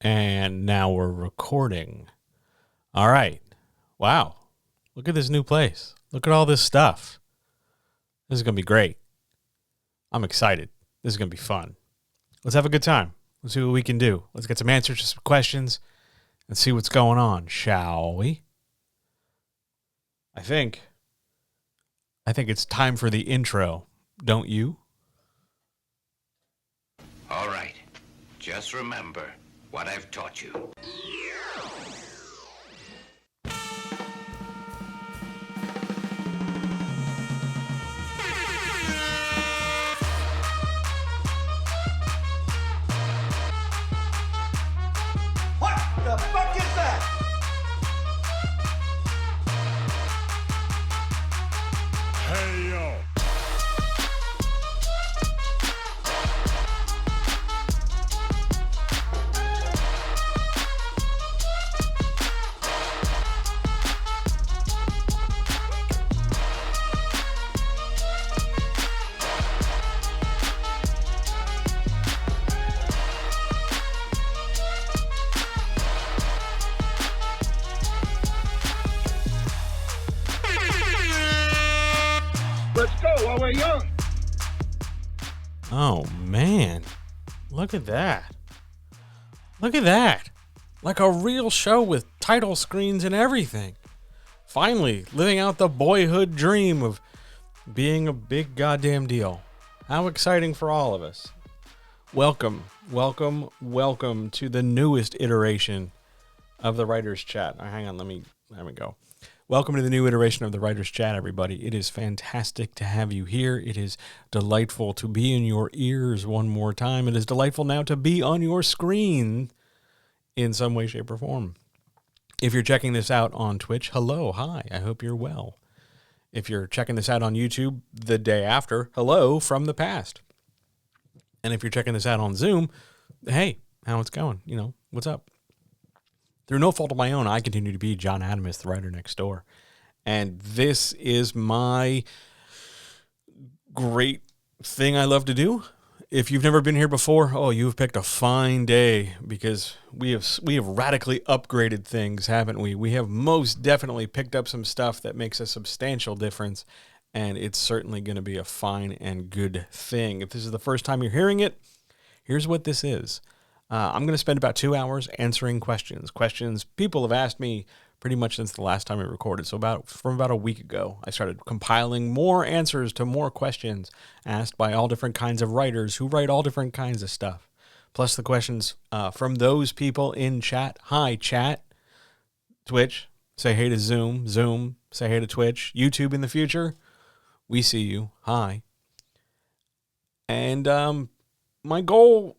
And now we're recording. All right. Wow. Look at this new place. Look at all this stuff. This is going to be great. I'm excited. This is going to be fun. Let's have a good time. Let's see what we can do. Let's get some answers to some questions and see what's going on, shall we? I think it's time for the intro, don't you? All right. Just remember what I've taught you. What the fuck is that? Hey yo! Let's go while we're young. Oh, man. Look at that. Look at that. Like a real show with title screens and everything. Finally, living out the boyhood dream of being a big goddamn deal. How exciting for all of us. Welcome to the newest iteration of the Writer's Chat. Hang on, there we go. Welcome to the new iteration of the Writer's Chat, everybody. It is fantastic to have you here. It is delightful to be in your ears one more time. It is delightful now to be on your screen in some way, shape, or form. If you're checking this out on Twitch, hello, hi, I hope you're well. If you're checking this out on YouTube the day after, hello from the past. And if you're checking this out on Zoom, hey, how it's going? You know, what's up? Through no fault of my own, I continue to be John Adamus, the writer next door. And this is my great thing I love to do. If you've never been here before, you've picked a fine day because we have radically upgraded things, haven't we? We have most definitely picked up some stuff that makes a substantial difference, and it's certainly going to be a fine and good thing. If this is the first time you're hearing it, here's what this is. I'm going to spend about 2 hours answering questions people have asked me pretty much since the last time we recorded. So from about a week ago, I started compiling more answers to more questions asked by all different kinds of writers who write all different kinds of stuff. Plus the questions from those people in chat. Hi, chat. Twitch, say hey to Zoom. Zoom, say hey to Twitch. YouTube in the future, we see you. Hi. And my goal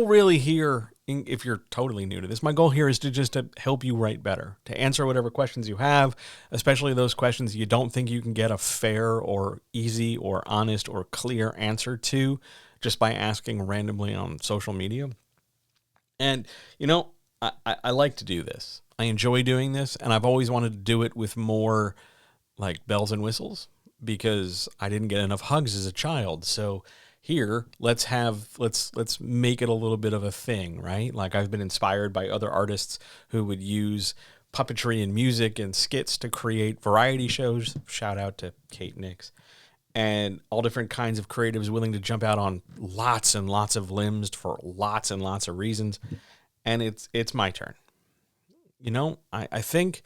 really here, if you're totally new to this, my goal here is to help you write better, to answer whatever questions you have, especially those questions you don't think you can get a fair or easy or honest or clear answer to just by asking randomly on social media. And, you know, I like to do this. I enjoy doing this, and I've always wanted to do it with more like bells and whistles because I didn't get enough hugs as a child. So here, let's make it a little bit of a thing, right? Like I've been inspired by other artists who would use puppetry and music and skits to create variety shows. Shout out to Kate Nix. And all different kinds of creatives willing to jump out on lots and lots of limbs for lots and lots of reasons. And it's my turn. You know, I think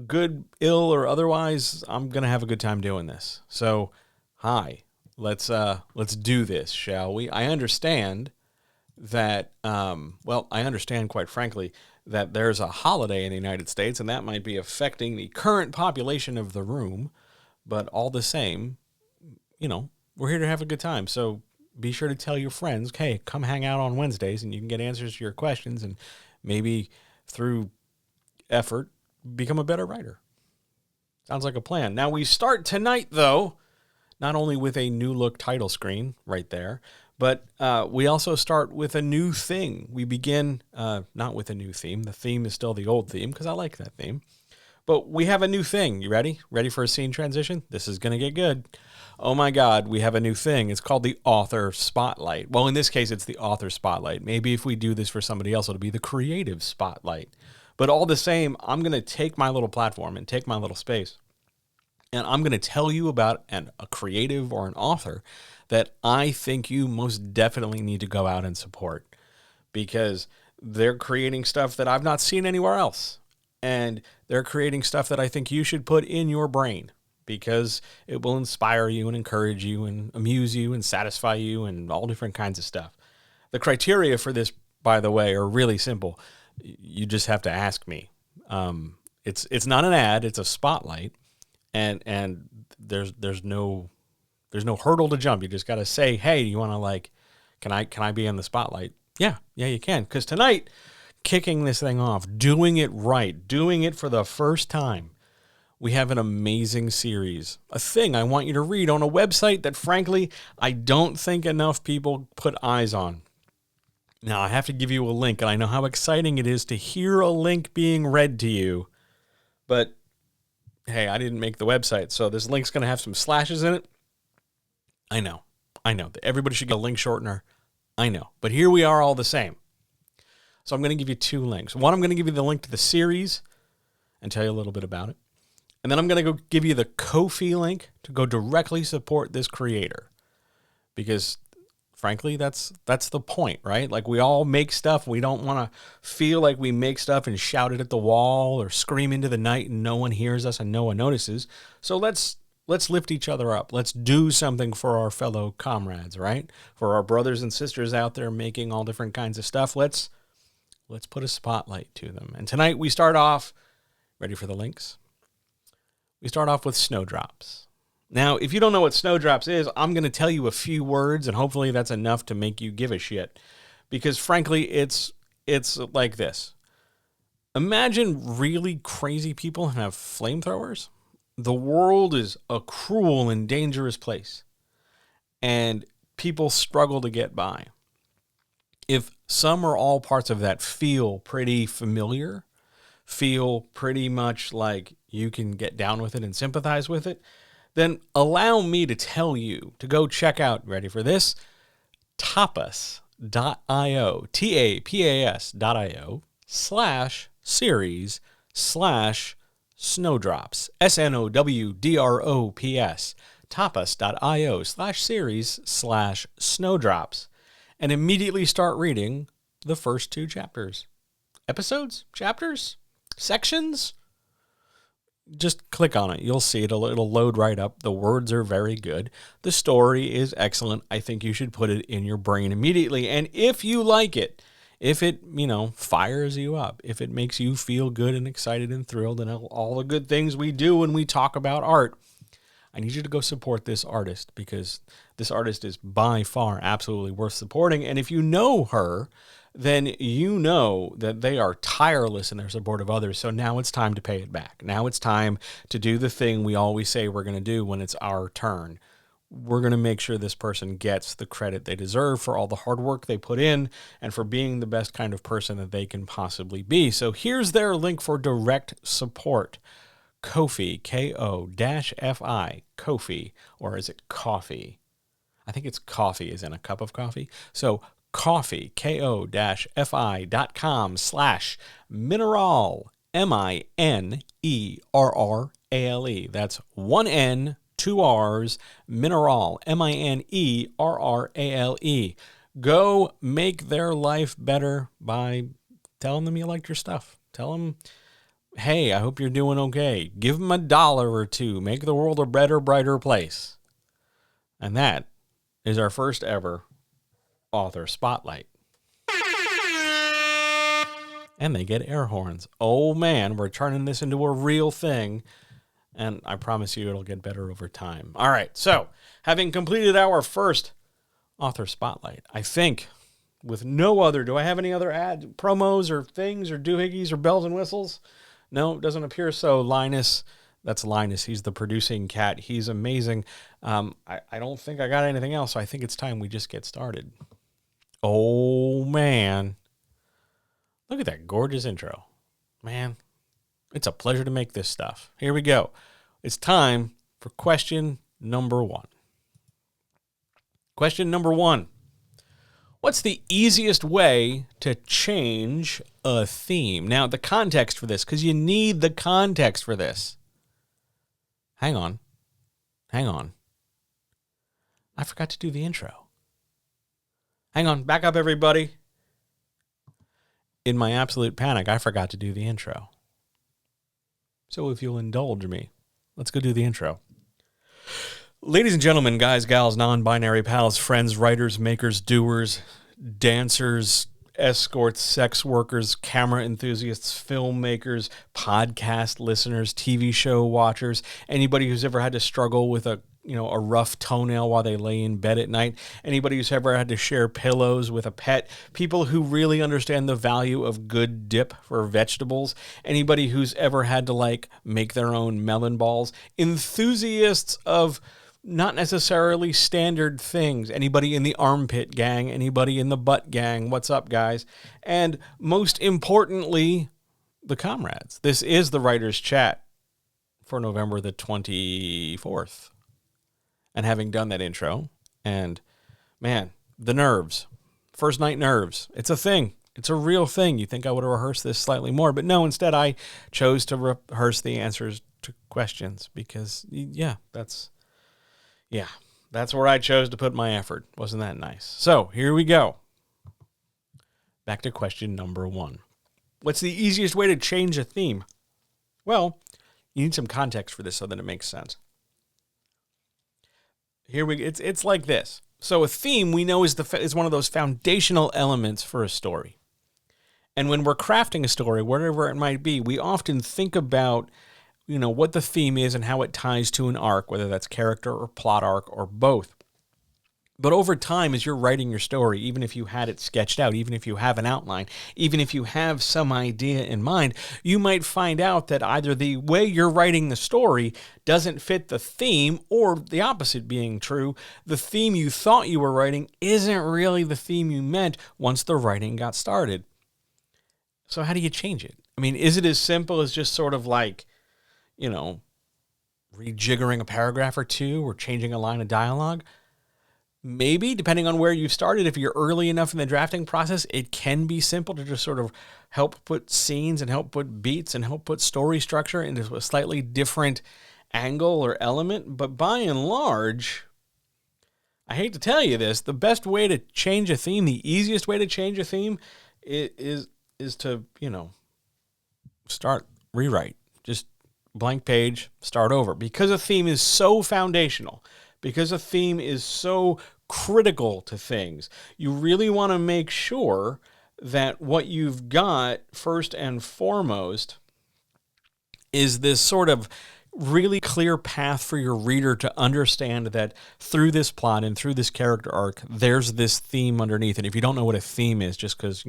good, ill, or otherwise, I'm going to have a good time doing this. So, hi. Let's do this, shall we? I understand that, I understand quite frankly that there's a holiday in the United States and that might be affecting the current population of the room, but all the same, you know, we're here to have a good time. So be sure to tell your friends, hey, come hang out on Wednesdays and you can get answers to your questions and maybe through effort, become a better writer. Sounds like a plan. Now we start tonight though, not only with a new look title screen right there, but we also start with a new thing. We begin not with a new theme. The theme is still the old theme because I like that theme. But we have a new thing. You ready? Ready for a scene transition? This is going to get good. oh my God, we have a new thing. It's called the author spotlight. Well, in this case, it's the author spotlight. Maybe if we do this for somebody else, it'll be the creative spotlight. But all the same, I'm going to take my little platform and take my little space, and I'm going to tell you about a creative or an author that I think you most definitely need to go out and support, because they're creating stuff that I've not seen anywhere else. And they're creating stuff that I think you should put in your brain, because it will inspire you and encourage you and amuse you and satisfy you and all different kinds of stuff. The criteria for this, by the way, are really simple. You just have to ask me. It's not an ad, it's a spotlight. And there's no hurdle to jump. You just got to say, hey, you want to can I be in the spotlight? Yeah, you can. Because tonight, kicking this thing off, doing it right, doing it for the first time, we have an amazing series, a thing I want you to read on a website that, frankly, I don't think enough people put eyes on. Now, I have to give you a link, and I know how exciting it is to hear a link being read to you, but hey, I didn't make the website, so this link's going to have some slashes in it. I know. Everybody should get a link shortener. I know. But here we are all the same. So I'm going to give you two links. One, I'm going to give you the link to the series and tell you a little bit about it. And then I'm going to go give you the Ko-fi link to go directly support this creator. Because, frankly, that's the point, right? Like, we all make stuff. We don't want to feel like we make stuff and shout it at the wall or scream into the night and no one hears us and no one notices. So let's lift each other up. Let's do something for our fellow comrades, right? For our brothers and sisters out there making all different kinds of stuff. Let's put a spotlight to them. And tonight we start off, ready for the links? We start off with Snowdrops. Now, if you don't know what Snowdrops is, I'm going to tell you a few words, and hopefully that's enough to make you give a shit. Because frankly, it's like this. Imagine really crazy people who have flamethrowers. The world is a cruel and dangerous place, and people struggle to get by. If some or all parts of that feel pretty familiar, feel pretty much like you can get down with it and sympathize with it, then allow me to tell you to go check out, ready for this, tapas.io, tapas.io/series/snowdrops, snowdrops, tapas.io/series/snowdrops, and immediately start reading the first two chapters. Episodes? Chapters? Sections? Just click on it. You'll see it. It'll load right up. The words are very good. The story is excellent. I think you should put it in your brain immediately. And if you like it, if it, fires you up, if it makes you feel good and excited and thrilled and all the good things we do when we talk about art, I need you to go support this artist, because this artist is by far absolutely worth supporting. And if you know her, then you know that they are tireless in their support of others. So now it's time to pay it back. Now it's time to do the thing we always say we're going to do when it's our turn. We're going to make sure this person gets the credit they deserve for all the hard work they put in and for being the best kind of person that they can possibly be. So here's their link for direct support. Ko-fi, Ko-fi, Ko-fi, or is it coffee? I think it's coffee as in a cup of coffee. So Ko-fi, ko-fi.com/mineral, MINERRALE. That's one N, two R's, mineral, MINERRALE. Go make their life better by telling them you liked your stuff. Tell them, hey, I hope you're doing okay. Give them $1 or $2. Make the world a better, brighter place. And that is our first ever author spotlight. And they get air horns. Oh man, we're turning this into a real thing. And I promise you it'll get better over time. All right, so having completed our first author spotlight, I think with no other, do I have any other ad promos or things or doohickeys or bells and whistles? No, it doesn't appear so. Linus, that's Linus. He's the producing cat. He's amazing. I don't think I got anything else, so I think it's time we just get started. Oh, man. Look at that gorgeous intro. Man, it's a pleasure to make this stuff. Here we go. It's time for question number 1. Question number 1. What's the easiest way to change a theme? Now, the context for this, because you need the context for this. Hang on. I forgot to do the intro. Hang on. Back up, everybody. In my absolute panic, I forgot to do the intro. So if you'll indulge me, let's go do the intro. Ladies and gentlemen, guys, gals, non-binary pals, friends, writers, makers, doers, dancers, escorts, sex workers, camera enthusiasts, filmmakers, podcast listeners, TV show watchers, anybody who's ever had to struggle with a rough toenail while they lay in bed at night, anybody who's ever had to share pillows with a pet, people who really understand the value of good dip for vegetables, anybody who's ever had to make their own melon balls, enthusiasts of not necessarily standard things, anybody in the armpit gang, anybody in the butt gang, what's up, guys? And most importantly, the comrades. This is the Writer's Chat for November the 24th. And having done that intro, and man, the nerves, first night nerves, it's a thing. It's a real thing. You think I would have rehearsed this slightly more, but no, instead I chose to rehearse the answers to questions because, that's where I chose to put my effort. Wasn't that nice? So here we go. Back to question number 1. What's the easiest way to change a theme? Well, you need some context for this so that it makes sense. It's like this. So a theme we know is one of those foundational elements for a story. And when we're crafting a story, whatever it might be, we often think about what the theme is and how it ties to an arc, whether that's character or plot arc or both. But over time, as you're writing your story, even if you had it sketched out, even if you have an outline, even if you have some idea in mind, you might find out that either the way you're writing the story doesn't fit the theme, or the opposite being true, the theme you thought you were writing isn't really the theme you meant once the writing got started. So how do you change it? I mean, is it as simple as just sort of rejiggering a paragraph or two or changing a line of dialogue? Maybe, depending on where you've started. If you're early enough in the drafting process, it can be simple to just sort of help put scenes and help put beats and help put story structure into a slightly different angle or element. But by and large, I hate to tell you this, the best way to change a theme, the easiest way to change a theme is to, rewrite. Just blank page, start over. Because a theme is so foundational, because a theme is so critical to things, you really want to make sure that what you've got first and foremost is this sort of really clear path for your reader to understand that through this plot and through this character arc, there's this theme underneath. And if you don't know what a theme is, just because,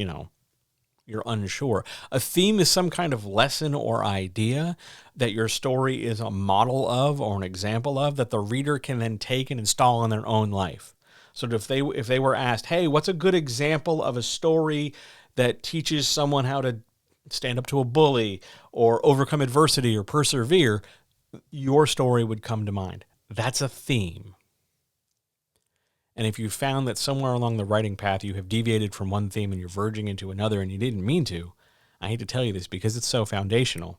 you're unsure, a theme is some kind of lesson or idea that your story is a model of or an example of that the reader can then take and install in their own life. So if they were asked, hey, what's a good example of a story that teaches someone how to stand up to a bully or overcome adversity or persevere, your story would come to mind. That's a theme. And if you found that somewhere along the writing path you have deviated from one theme and you're verging into another and you didn't mean to, I hate to tell you this because it's so foundational,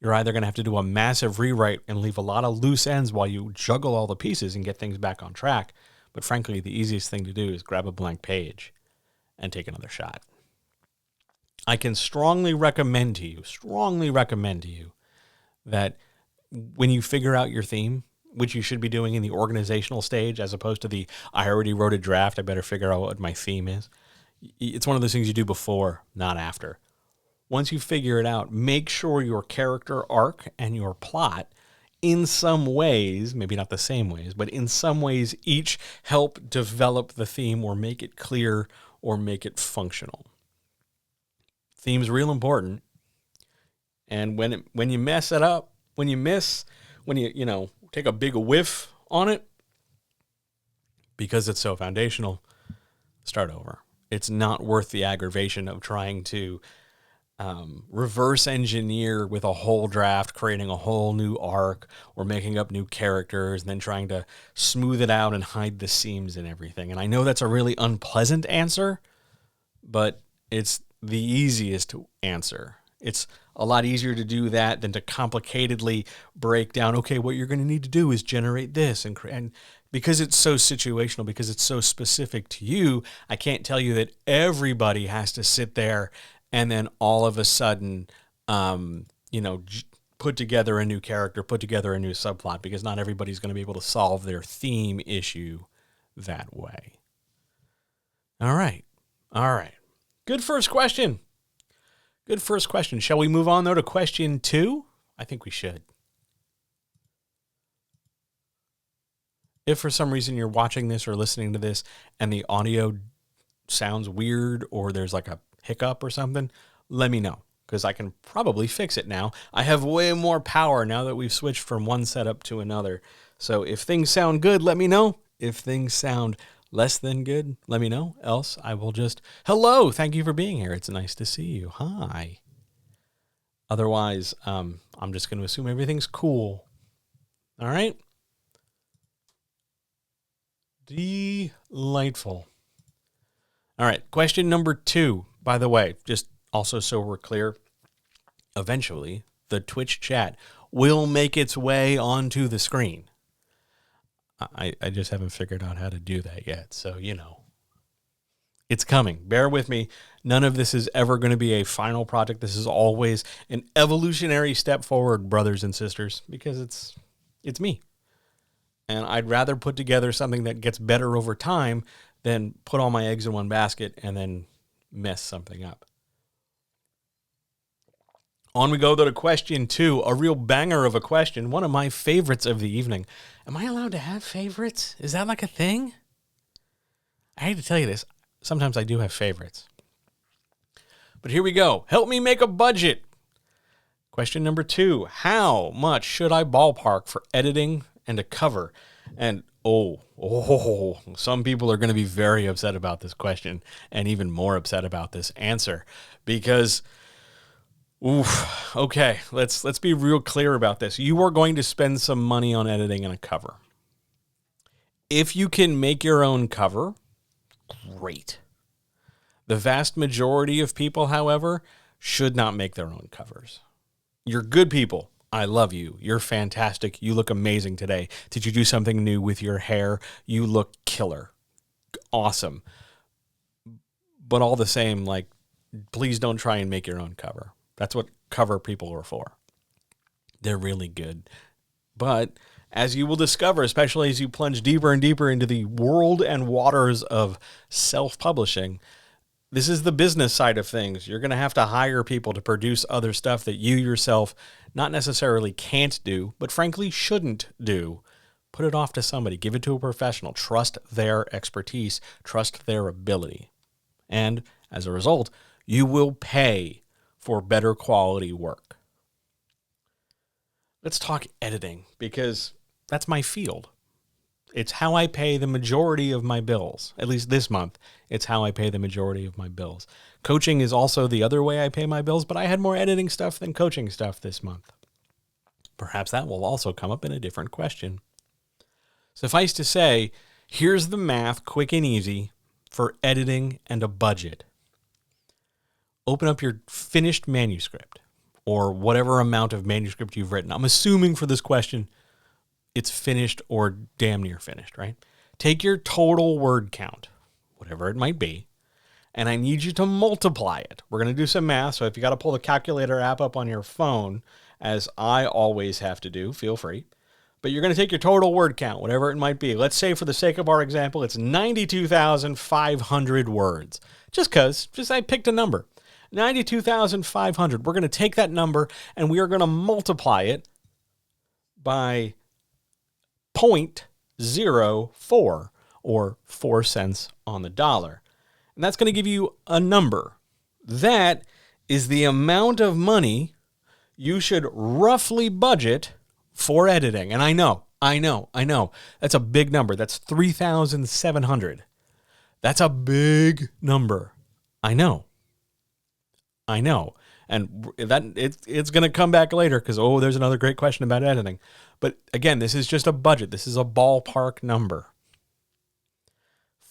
you're either going to have to do a massive rewrite and leave a lot of loose ends while you juggle all the pieces and get things back on track. But frankly, the easiest thing to do is grab a blank page and take another shot. I can strongly recommend to you that when you figure out your theme, which you should be doing in the organizational stage as opposed to the I already wrote a draft, I better figure out what my theme is. It's one of those things you do before, not after. Once you figure it out, make sure your character arc and your plot in some ways, maybe not the same ways, but in some ways each help develop the theme or make it clear or make it functional. Theme's real important. And when you mess it up, when you take a big whiff on it, because it's so foundational, start over. It's not worth the aggravation of trying to reverse engineer with a whole draft, creating a whole new arc or making up new characters and then trying to smooth it out and hide the seams and everything. And I know that's a really unpleasant answer, but it's the easiest to answer. It's a lot easier to do that than to complicatedly break down, okay, what you're going to need to do is generate this. And because it's so situational, because it's so specific to you, I can't tell you that everybody has to sit there and then all of a sudden, put together a new character, put together a new subplot, because not everybody's going to be able to solve their theme issue that way. All right. Good first question. Shall we move on, though, to question 2? I think we should. If for some reason you're watching this or listening to this and the audio sounds weird or there's like a hiccup or something, let me know, because I can probably fix it now. I have way more power now that we've switched from one setup to another. So if things sound good, let me know. If things sound less than good, let me know. Else I will just, hello, thank you for being here. It's nice to see you. Hi. Otherwise, I'm just going to assume everything's cool. All right. Delightful. All right. Question number 2, by the way, just also so we're clear, eventually the Twitch chat will make its way onto the screen. I just haven't figured out how to do that yet. So, it's coming. Bear with me. None of this is ever going to be a final project. This is always an evolutionary step forward, brothers and sisters, because it's me. And I'd rather put together something that gets better over time than put all my eggs in one basket and then mess something up. On we go, though, to question 2, a real banger of a question, one of my favorites of the evening. Am I allowed to have favorites? Is that like a thing? I hate to tell you this. Sometimes I do have favorites. But here we go. Help me make a budget. Question number 2, how much should I ballpark for editing and a cover? And some people are going to be very upset about this question and even more upset about this answer because... Okay, let's be real clear about this. You are going to spend some money on editing and a cover. If you can make your own cover, great. The vast majority of people, however, should not make their own covers. You're good people. I love you. You're fantastic. You look amazing today. Did you do something new with your hair? You look killer. Awesome. But all the same, please don't try and make your own cover. That's what cover people are for. They're really good. But as you will discover, especially as you plunge deeper and deeper into the world and waters of self-publishing, this is the business side of things. You're going to have to hire people to produce other stuff that you yourself not necessarily can't do, but frankly shouldn't do. Put it off to somebody. Give it to a professional. Trust their expertise. Trust their ability. And as a result, you will pay for better quality work. Let's talk editing, because that's my field. It's how I pay the majority of my bills. At least this month, it's how I pay the majority of my bills. Coaching is also the other way I pay my bills, but I had more editing stuff than coaching stuff this month. Perhaps that will also come up in a different question. Suffice to say, here's the math, quick and easy, for editing and a budget. Open up your finished manuscript or whatever amount of manuscript you've written. I'm assuming for this question, it's finished or damn near finished, right? Take your total word count, whatever it might be, and I need you to multiply it. We're going to do some math, so if you got to pull the calculator app up on your phone, as I always have to do, feel free. But you're going to take your total word count, whatever it might be. Let's say for the sake of our example, it's 92,500 words. Just I picked a number. 92,500. We're going to take that number and we are going to multiply it by 0.04 or 4 cents on the dollar. And that's going to give you a number. That is the amount of money you should roughly budget for editing. And I know. That's a big number. That's 3,700. That's a big number. I know. And it's going to come back later because, there's another great question about editing. But again, this is just a budget. This is a ballpark number.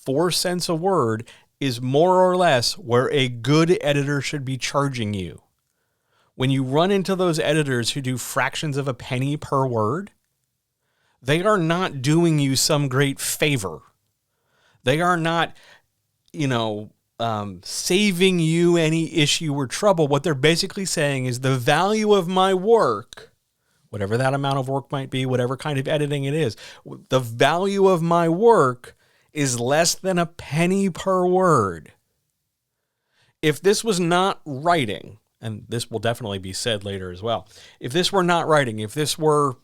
4 cents a word is more or less where a good editor should be charging you. When you run into those editors who do fractions of a penny per word, they are not doing you some great favor. They are not, saving you any issue or trouble. What they're basically saying is the value of my work, whatever that amount of work might be, whatever kind of editing it is, the value of my work is less than a penny per word. If this was not writing, and this will definitely be said later as well, if this were not writing, if this were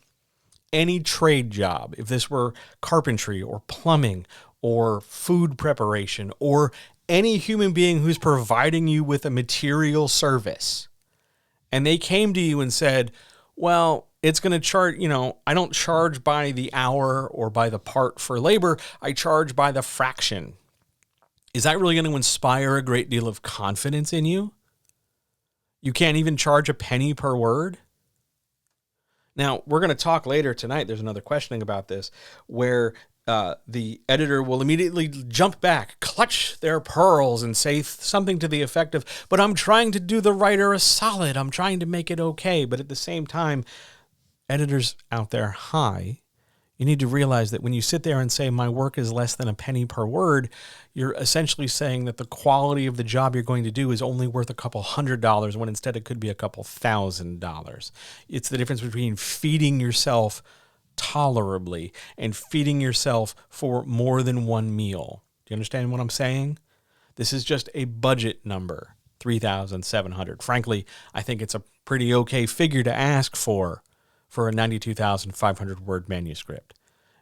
any trade job, if this were carpentry or plumbing or food preparation or any human being who's providing you with a material service, and they came to you and said, well, it's going to charge, I don't charge by the hour or by the part for labor. I charge by the fraction. Is that really going to inspire a great deal of confidence in you? You can't even charge a penny per word? Now, we're going to talk later tonight. There's another questioning about this where the editor will immediately jump back, clutch their pearls, and say something to the effect of, but I'm trying to do the writer a solid. I'm trying to make it okay. But at the same time, editors out there, you need to realize that when you sit there and say my work is less than a penny per word, you're essentially saying that the quality of the job you're going to do is only worth a couple $100 when instead it could be a couple $1,000. It's the difference between feeding yourself tolerably and feeding yourself for more than one meal. Do you understand what I'm saying? This is just a budget number, $3,700. Frankly, I think it's a pretty okay figure to ask for a 92,500 word manuscript.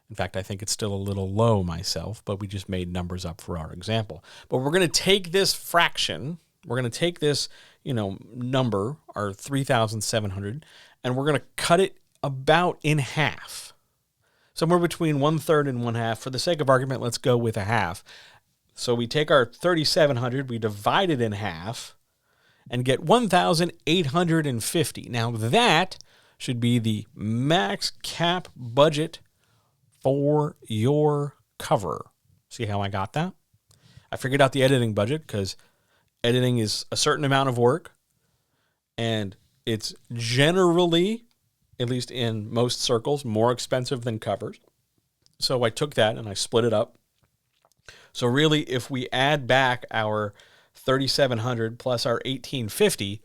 In fact, I think it's still a little low myself, but we just made numbers up for our example. But we're going to take this fraction, we're going to take this, number, our 3,700, and we're going to cut it about in half. Somewhere between 1/3 and 1/2. For the sake of argument, let's go with a half. So we take our 3,700, we divide it in half, and get 1,850. Now that should be the max cap budget for your cover. See how I got that? I figured out the editing budget because editing is a certain amount of work, and it's generally, at least in most circles, more expensive than covers. So I took that and I split it up. So really, if we add back our 3,700 plus our 1,850,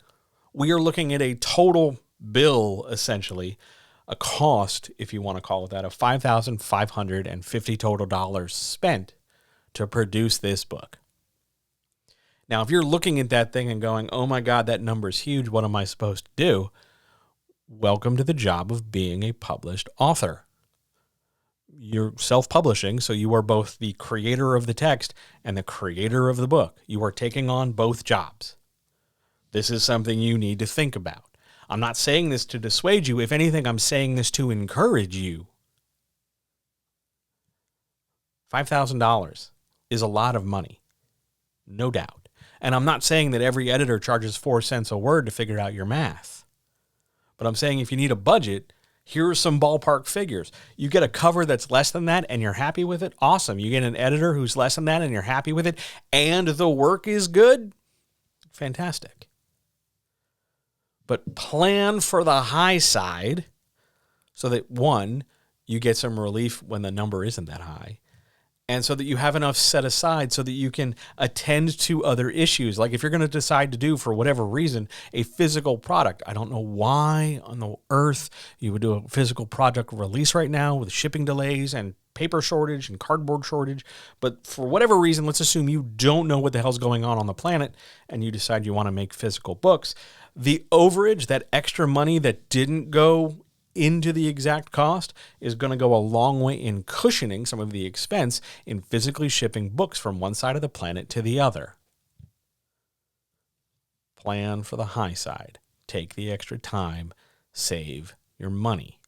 we are looking at a total bill, essentially, a cost, if you want to call it that, of $5,550 total dollars spent to produce this book. Now, if you're looking at that thing and going, oh my God, that number's huge, what am I supposed to do? Welcome to the job of being a published author. You're self-publishing, so you are both the creator of the text and the creator of the book. You are taking on both jobs. This is something you need to think about. I'm not saying this to dissuade you. If anything, I'm saying this to encourage you. $5,000 is a lot of money, no doubt. And I'm not saying that every editor charges 4 cents a word to figure out your math. But I'm saying if you need a budget, here are some ballpark figures. You get a cover that's less than that and you're happy with it, awesome. You get an editor who's less than that and you're happy with it, and the work is good, fantastic. But plan for the high side so that, one, you get some relief when the number isn't that high, and so that you have enough set aside so that you can attend to other issues. Like if you're going to decide to do, for whatever reason, a physical product. I don't know why on the earth you would do a physical product release right now with shipping delays and paper shortage and cardboard shortage. But for whatever reason, let's assume you don't know what the hell's going on the planet and you decide you want to make physical books. The overage, that extra money that didn't go into the exact cost, is going to go a long way in cushioning some of the expense in physically shipping books from one side of the planet to the other. Plan for the high side. Take the extra time. Save your money.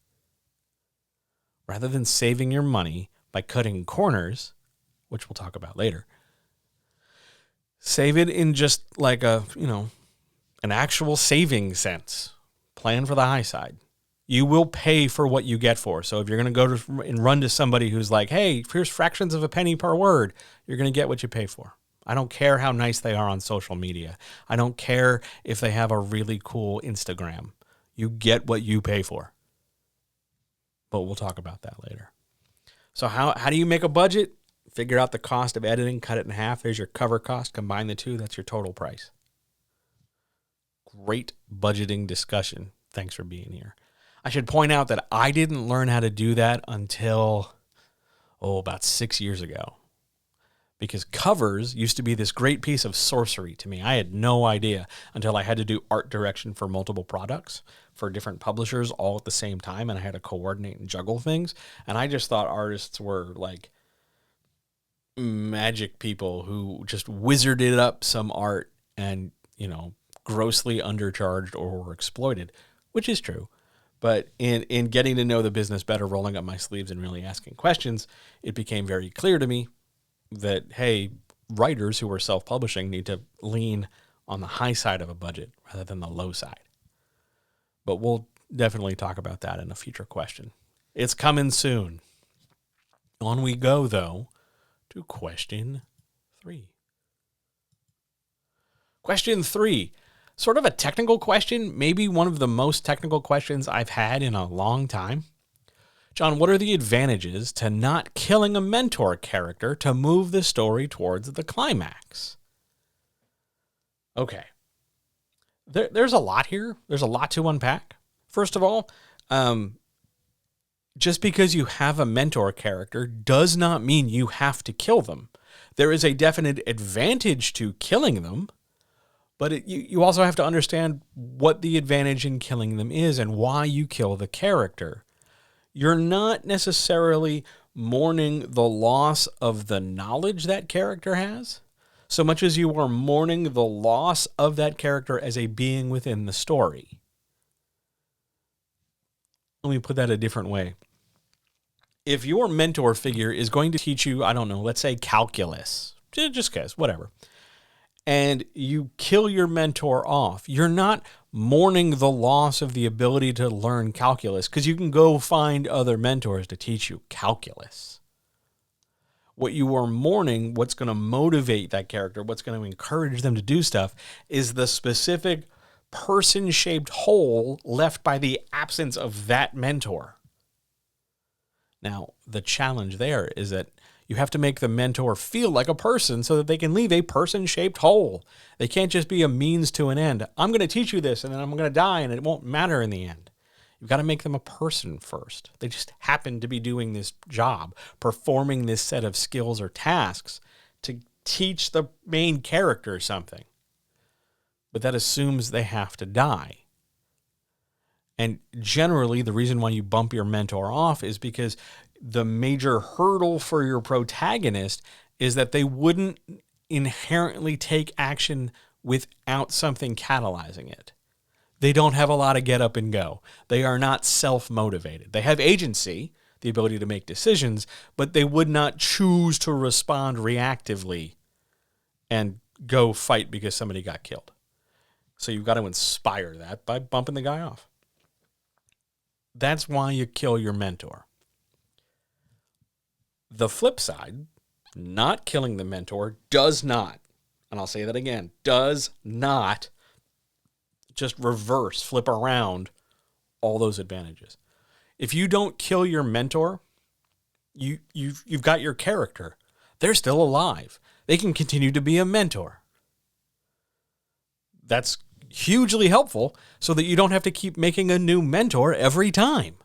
Rather than saving your money by cutting corners, which we'll talk about later, save it in just like a, an actual saving sense, plan for the high side. You will pay for what you get for. So if you're going to go to and run to somebody who's like, hey, here's fractions of a penny per word, you're going to get what you pay for. I don't care how nice they are on social media. I don't care if they have a really cool Instagram. You get what you pay for. But we'll talk about that later. So how do you make a budget? Figure out the cost of editing, cut it in half. There's your cover cost. Combine the two. That's your total price. Great budgeting discussion. Thanks for being here. I should point out that I didn't learn how to do that until, about 6 years ago. Because covers used to be this great piece of sorcery to me. I had no idea until I had to do art direction for multiple products for different publishers all at the same time, and I had to coordinate and juggle things. And I just thought artists were like magic people who just wizarded up some art and, grossly undercharged or were exploited, which is true. But in getting to know the business better, rolling up my sleeves and really asking questions, it became very clear to me that, hey, writers who are self-publishing need to lean on the high side of a budget rather than the low side. But we'll definitely talk about that in a future question. It's coming soon. On we go, though, to question 3. Question 3. Sort of a technical question, maybe one of the most technical questions I've had in a long time. John, what are the advantages to not killing a mentor character to move the story towards the climax? Okay. There's a lot here. There's a lot to unpack. First of all, just because you have a mentor character does not mean you have to kill them. There is a definite advantage to killing them, but you also have to understand what the advantage in killing them is and why you kill the character. You're not necessarily mourning the loss of the knowledge that character has, so much as you are mourning the loss of that character as a being within the story. Let me put that a different way. If your mentor figure is going to teach you, I don't know, let's say calculus, just guess, whatever, and you kill your mentor off, you're not mourning the loss of the ability to learn calculus because you can go find other mentors to teach you calculus. What you are mourning, what's going to motivate that character, what's going to encourage them to do stuff, is the specific person-shaped hole left by the absence of that mentor. Now, the challenge there is that you have to make the mentor feel like a person so that they can leave a person-shaped hole. They can't just be a means to an end. I'm going to teach you this, and then I'm going to die, and it won't matter in the end. You've got to make them a person first. They just happen to be doing this job, performing this set of skills or tasks to teach the main character something. But that assumes they have to die. And generally, the reason why you bump your mentor off is because the major hurdle for your protagonist is that they wouldn't inherently take action without something catalyzing it. They don't have a lot of get up and go. They are not self-motivated. They have agency, the ability to make decisions, but they would not choose to respond reactively and go fight because somebody got killed. So you've got to inspire that by bumping the guy off. That's why you kill your mentor. The flip side, not killing the mentor, does not, and I'll say that again, does not just reverse, flip around all those advantages. If you don't kill your mentor, you've got your character. They're still alive. They can continue to be a mentor. That's hugely helpful so that you don't have to keep making a new mentor every time.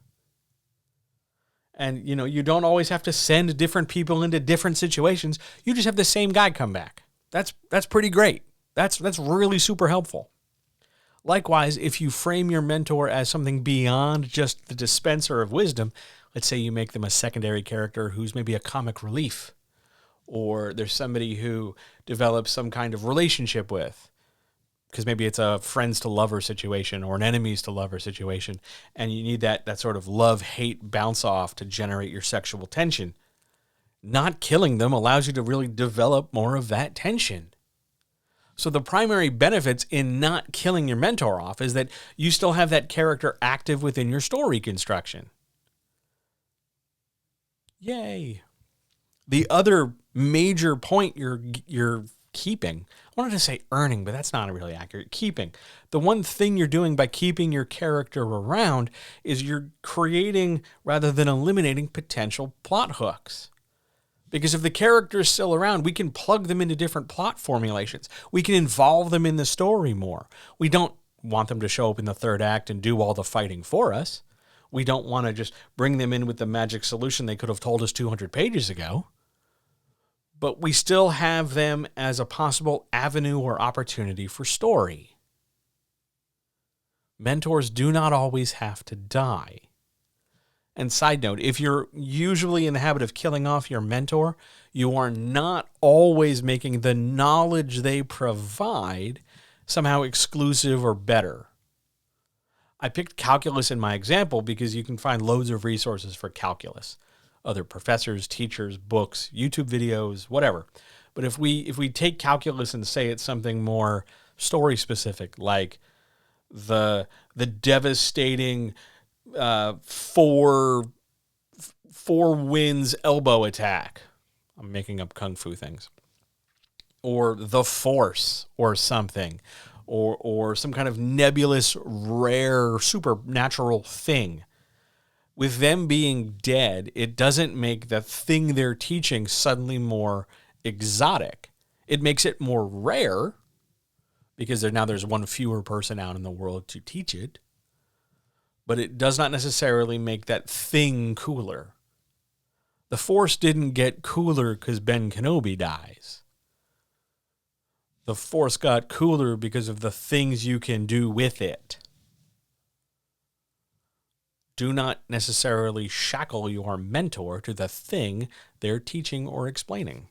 And, you don't always have to send different people into different situations. You just have the same guy come back. That's pretty great. That's really super helpful. Likewise, if you frame your mentor as something beyond just the dispenser of wisdom, let's say you make them a secondary character who's maybe a comic relief, or there's somebody who develops some kind of relationship with, because maybe it's a friends to lover situation or an enemies to lover situation, and you need that sort of love-hate bounce off to generate your sexual tension. Not killing them allows you to really develop more of that tension. So the primary benefits in not killing your mentor off is that you still have that character active within your story construction. Yay. The other major point you're keeping, I wanted to say earning, but that's not really accurate. Keeping. The one thing you're doing by keeping your character around is you're creating rather than eliminating potential plot hooks. Because if the character's still around, we can plug them into different plot formulations. We can involve them in the story more. We don't want them to show up in the third act and do all the fighting for us. We don't want to just bring them in with the magic solution they could have told us 200 pages ago. But we still have them as a possible avenue or opportunity for story. Mentors do not always have to die. And side note, if you're usually in the habit of killing off your mentor, you are not always making the knowledge they provide somehow exclusive or better. I picked calculus in my example because you can find loads of resources for calculus. Other professors, teachers, books, YouTube videos, whatever. But if we take calculus and say it's something more story specific, like the devastating four winds elbow attack. I'm making up kung fu things. Or the force or something. Or some kind of nebulous, rare, supernatural thing. With them being dead, it doesn't make the thing they're teaching suddenly more exotic. It makes it more rare because there's one fewer person out in the world to teach it. But it does not necessarily make that thing cooler. The Force didn't get cooler because Ben Kenobi dies. The Force got cooler because of the things you can do with it. Do not necessarily shackle your mentor to the thing they're teaching or explaining.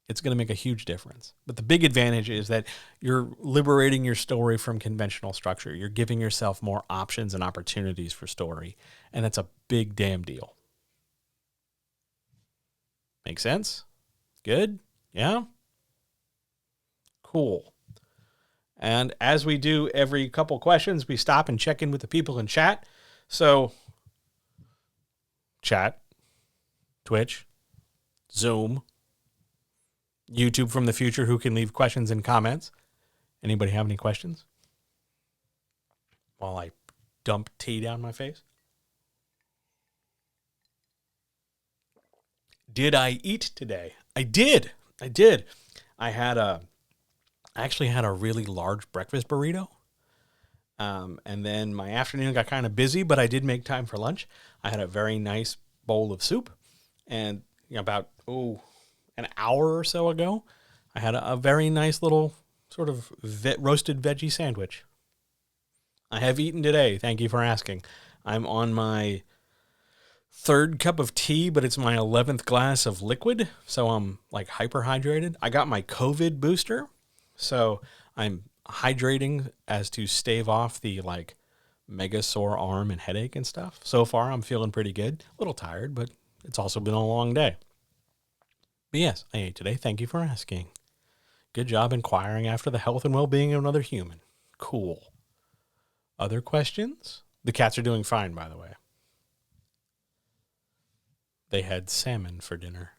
It's going to make a huge difference. But the big advantage is that you're liberating your story from conventional structure. You're giving yourself more options and opportunities for story. And that's a big damn deal. Make sense? Good? Yeah? Cool. And as we do every couple questions, we stop and check in with the people in chat. So, chat, Twitch, Zoom, YouTube from the future who can leave questions and comments. Anybody have any questions? While I dump tea down my face. Did I eat today? I did. I actually had a really large breakfast burrito. And then my afternoon got kind of busy, but I did make time for lunch. I had a very nice bowl of soup. And about, an hour or so ago, I had a very nice little sort of roasted veggie sandwich. I have eaten today. Thank you for asking. I'm on my third cup of tea, but it's my 11th glass of liquid. So I'm like hyperhydrated. I got my COVID booster. So I'm hydrating as to stave off the like mega sore arm and headache and stuff. So far, I'm feeling pretty good. A little tired, but it's also been a long day. But yes, I ate today. Thank you for asking. Good job inquiring after the health and well-being of another human. Cool. Other questions? The cats are doing fine, by the way. They had salmon for dinner.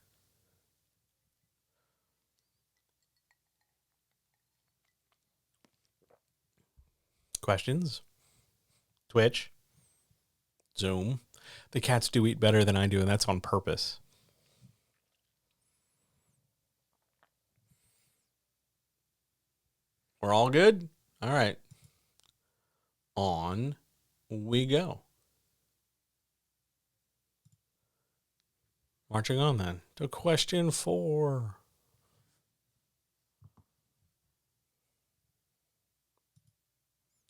Questions? Twitch? Zoom? The cats do eat better than I do, and that's on purpose. We're all good? All right. On we go. Marching on then to question 4.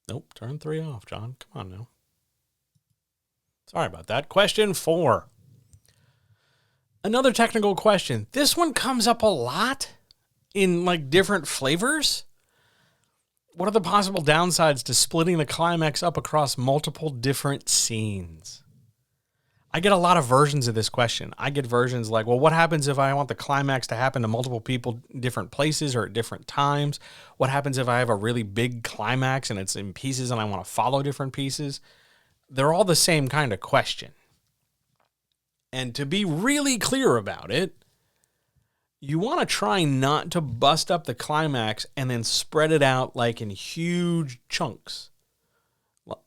Nope, turn 3 off, John. Come on now. Sorry about that. Question 4. Another technical question. This one comes up a lot in like different flavors. What are the possible downsides to splitting the climax up across multiple different scenes? I get a lot of versions of this question. I get versions like, well, what happens if I want the climax to happen to multiple people in different places or at different times? What happens if I have a really big climax and it's in pieces and I want to follow different pieces? They're all the same kind of question. And to be really clear about it, you want to try not to bust up the climax and then spread it out like in huge chunks.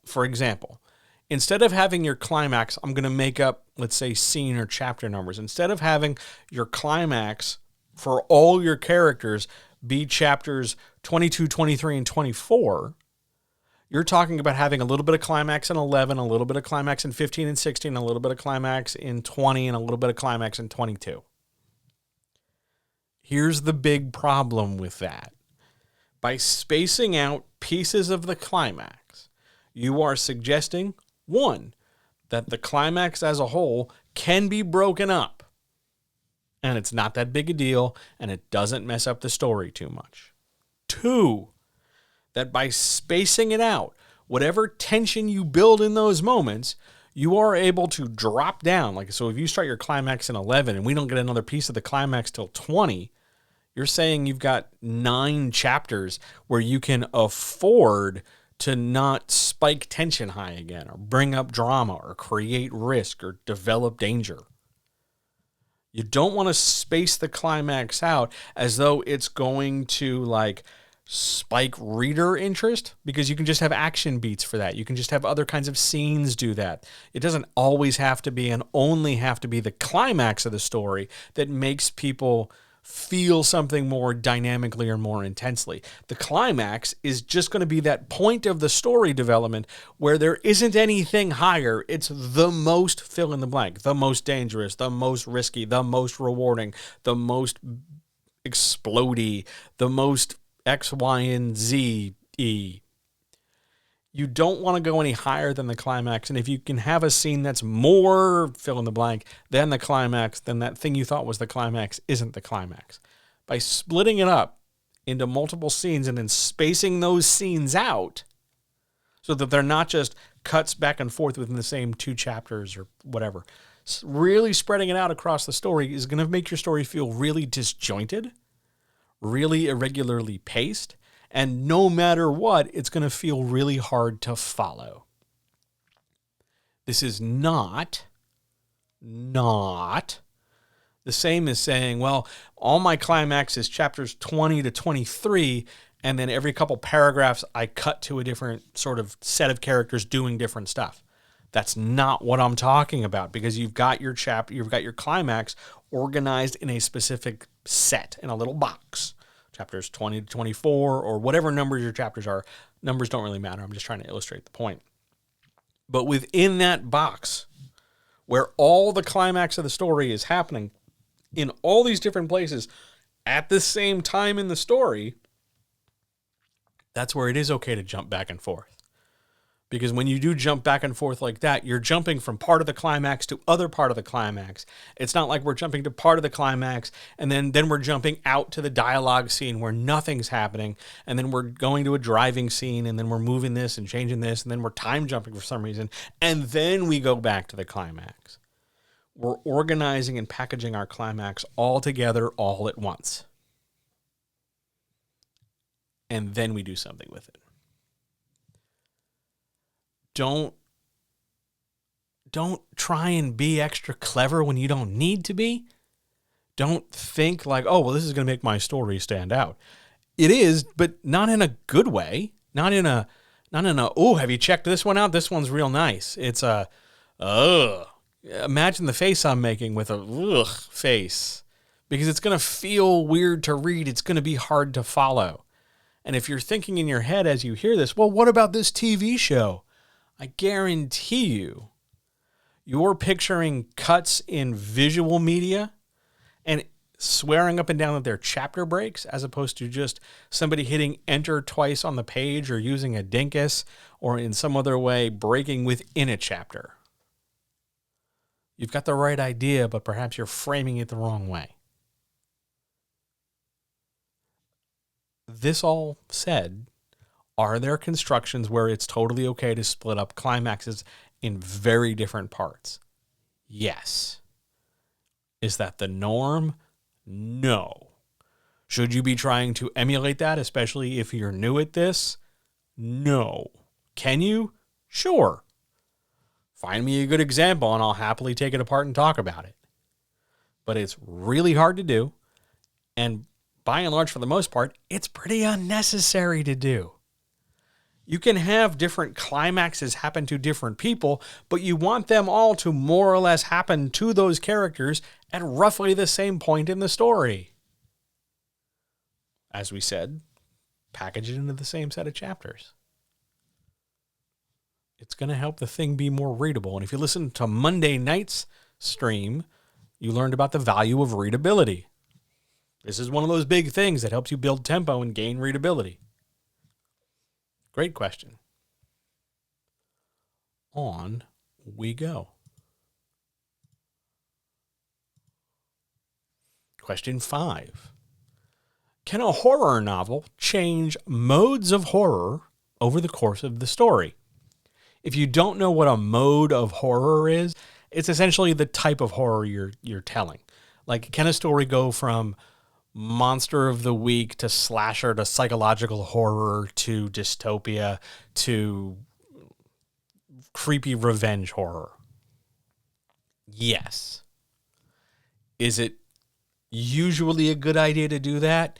For example, instead of having your climax, I'm going to make up, let's say, scene or chapter numbers. Instead of having your climax for all your characters be chapters 22, 23, and 24, you're talking about having a little bit of climax in 11, a little bit of climax in 15 and 16, a little bit of climax in 20, and a little bit of climax in 22. Here's the big problem with that. By spacing out pieces of the climax, you are suggesting, one, that the climax as a whole can be broken up, and it's not that big a deal, and it doesn't mess up the story too much. Two, that by spacing it out, whatever tension you build in those moments, you are able to drop down. Like, so if you start your climax in 11 and we don't get another piece of the climax till 20, you're saying you've got 9 chapters where you can afford to not spike tension high again, or bring up drama, or create risk, or develop danger. You don't want to space the climax out as though it's going to like spike reader interest, because you can just have action beats for that. You can just have other kinds of scenes do that. It doesn't always have to be and only have to be the climax of the story that makes people feel something more dynamically or more intensely. The climax is just going to be that point of the story development where there isn't anything higher. It's the most fill in the blank, the most dangerous, the most risky, the most rewarding, the most explodey, the most X, Y, and Z, E. You don't want to go any higher than the climax. And if you can have a scene that's more fill in the blank than the climax, then that thing you thought was the climax isn't the climax. By splitting it up into multiple scenes and then spacing those scenes out so that they're not just cuts back and forth within the same 2 chapters or whatever, really spreading it out across the story is going to make your story feel really disjointed, really irregularly paced, and no matter what, it's going to feel really hard to follow. This is not the same as saying, well, all my climax is chapters 20 to 23, and then every couple paragraphs I cut to a different sort of set of characters doing different stuff. That's not what I'm talking about, because you've got your chapter, you've got your climax organized in a specific set, in a little box. Chapters 20 to 24, or whatever numbers your chapters are. Numbers don't really matter. I'm just trying to illustrate the point. But within that box, where all the climax of the story is happening in all these different places at the same time in the story, that's where it is okay to jump back and forth. Because when you do jump back and forth like that, you're jumping from part of the climax to other part of the climax. It's not like we're jumping to part of the climax and then we're jumping out to the dialogue scene where nothing's happening, and then we're going to a driving scene, and then we're moving this and changing this, and then we're time jumping for some reason, and then we go back to the climax. We're organizing and packaging our climax all together all at once. And then we do something with it. Don't try and be extra clever when you don't need to be. Don't think like, oh, well, this is going to make my story stand out. It is, but not in a good way. Not in a, oh, have you checked this one out? This one's real nice. It's a, imagine the face I'm making with a face, because it's going to feel weird to read. It's going to be hard to follow. And if you're thinking in your head as you hear this, well, what about this TV show? I guarantee you're picturing cuts in visual media and swearing up and down that they're chapter breaks, as opposed to just somebody hitting enter twice on the page or using a dinkus or in some other way breaking within a chapter. You've got the right idea, but perhaps you're framing it the wrong way. This all said, are there constructions where it's totally okay to split up climaxes in very different parts? Yes. Is that the norm? No. Should you be trying to emulate that, especially if you're new at this? No. Can you? Sure. Find me a good example and I'll happily take it apart and talk about it. But it's really hard to do. And by and large, for the most part, it's pretty unnecessary to do. You can have different climaxes happen to different people, but you want them all to more or less happen to those characters at roughly the same point in the story. As we said, package it into the same set of chapters. It's going to help the thing be more readable. And if you listen to Monday night's stream, you learned about the value of readability. This is one of those big things that helps you build tempo and gain readability. Great question. On we go. Question 5. Can a horror novel change modes of horror over the course of the story? If you don't know what a mode of horror is, it's essentially the type of horror you're telling. Like, can a story go from monster of the week to slasher to psychological horror to dystopia to creepy revenge horror? Yes. Is it usually a good idea to do that?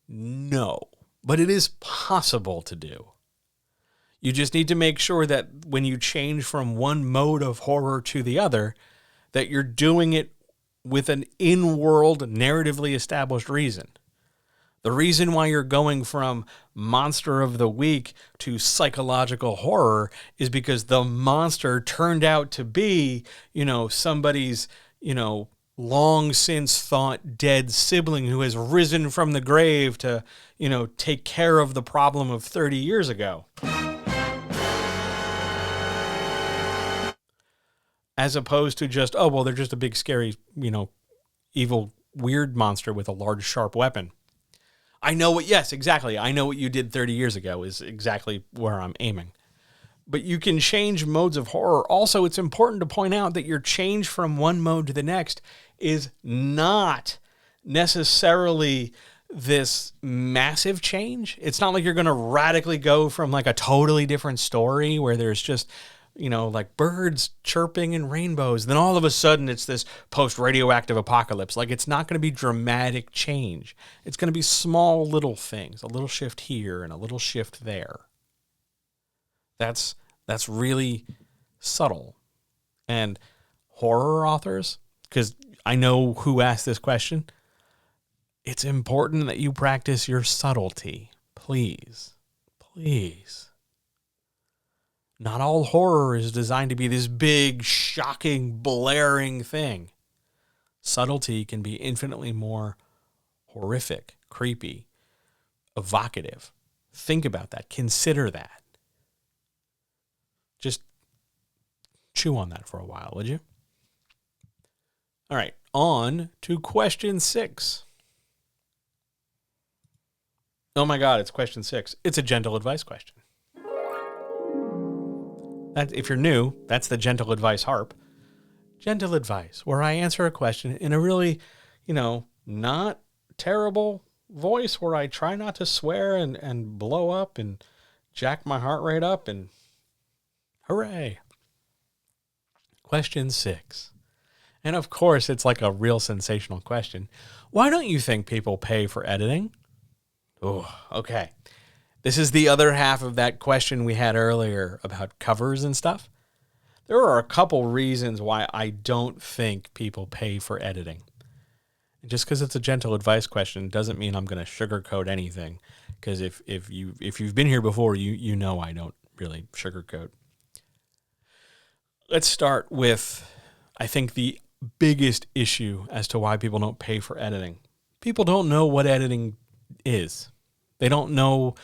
No. But it is possible to do. You just need to make sure that when you change from one mode of horror to the other, that you're doing it with an in-world, narratively established reason. The reason why you're going from monster of the week to psychological horror is because the monster turned out to be, somebody's, long since thought dead sibling who has risen from the grave to, take care of the problem of 30 years ago. As opposed to just, they're just a big, scary, evil, weird monster with a large, sharp weapon. I know what you did 30 years ago is exactly where I'm aiming. But you can change modes of horror. Also, it's important to point out that your change from one mode to the next is not necessarily this massive change. It's not like you're going to radically go from like a totally different story where there's just like birds chirping and rainbows. Then all of a sudden it's this post-radioactive apocalypse. Like, it's not going to be dramatic change. It's going to be small little things, a little shift here and a little shift there. That's really subtle. And horror authors, because I know who asked this question, it's important that you practice your subtlety. Please. Please. Not all horror is designed to be this big, shocking, blaring thing. Subtlety can be infinitely more horrific, creepy, evocative. Think about that. Consider that. Just chew on that for a while, would you? All right, on to question 6. Oh my God, it's question 6. It's a gentle advice question. If you're new, that's the gentle advice harp. Gentle advice, where I answer a question in a really, not terrible voice, where I try not to swear and blow up and jack my heart rate up and hooray. Question 6. And of course, it's like a real sensational question. Why don't you think people pay for editing? Oh, okay. This is the other half of that question we had earlier about covers and stuff. There are a couple reasons why I don't think people pay for editing. Just because it's a gentle advice question doesn't mean I'm going to sugarcoat anything. Because if you've been here before, you know I don't really sugarcoat. Let's start with, I think, the biggest issue as to why people don't pay for editing. People don't know what editing is. They don't know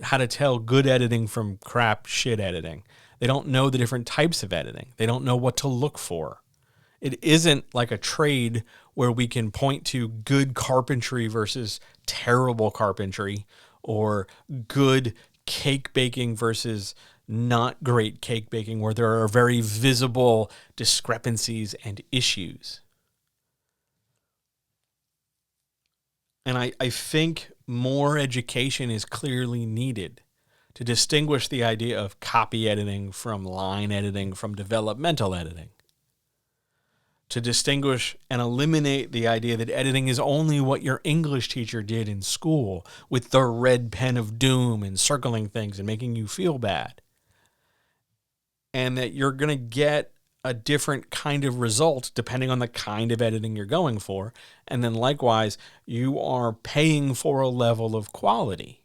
how to tell good editing from crap shit editing. They don't know the different types of editing. They don't know what to look for. It isn't like a trade where we can point to good carpentry versus terrible carpentry, or good cake baking versus, not great cake baking where there are very visible discrepancies and issues. And I think more education is clearly needed to distinguish the idea of copy editing from line editing from developmental editing. To distinguish and eliminate the idea that editing is only what your English teacher did in school with the red pen of doom and circling things and making you feel bad. And that you're going to get a different kind of result depending on the kind of editing you're going for. And then likewise, you are paying for a level of quality.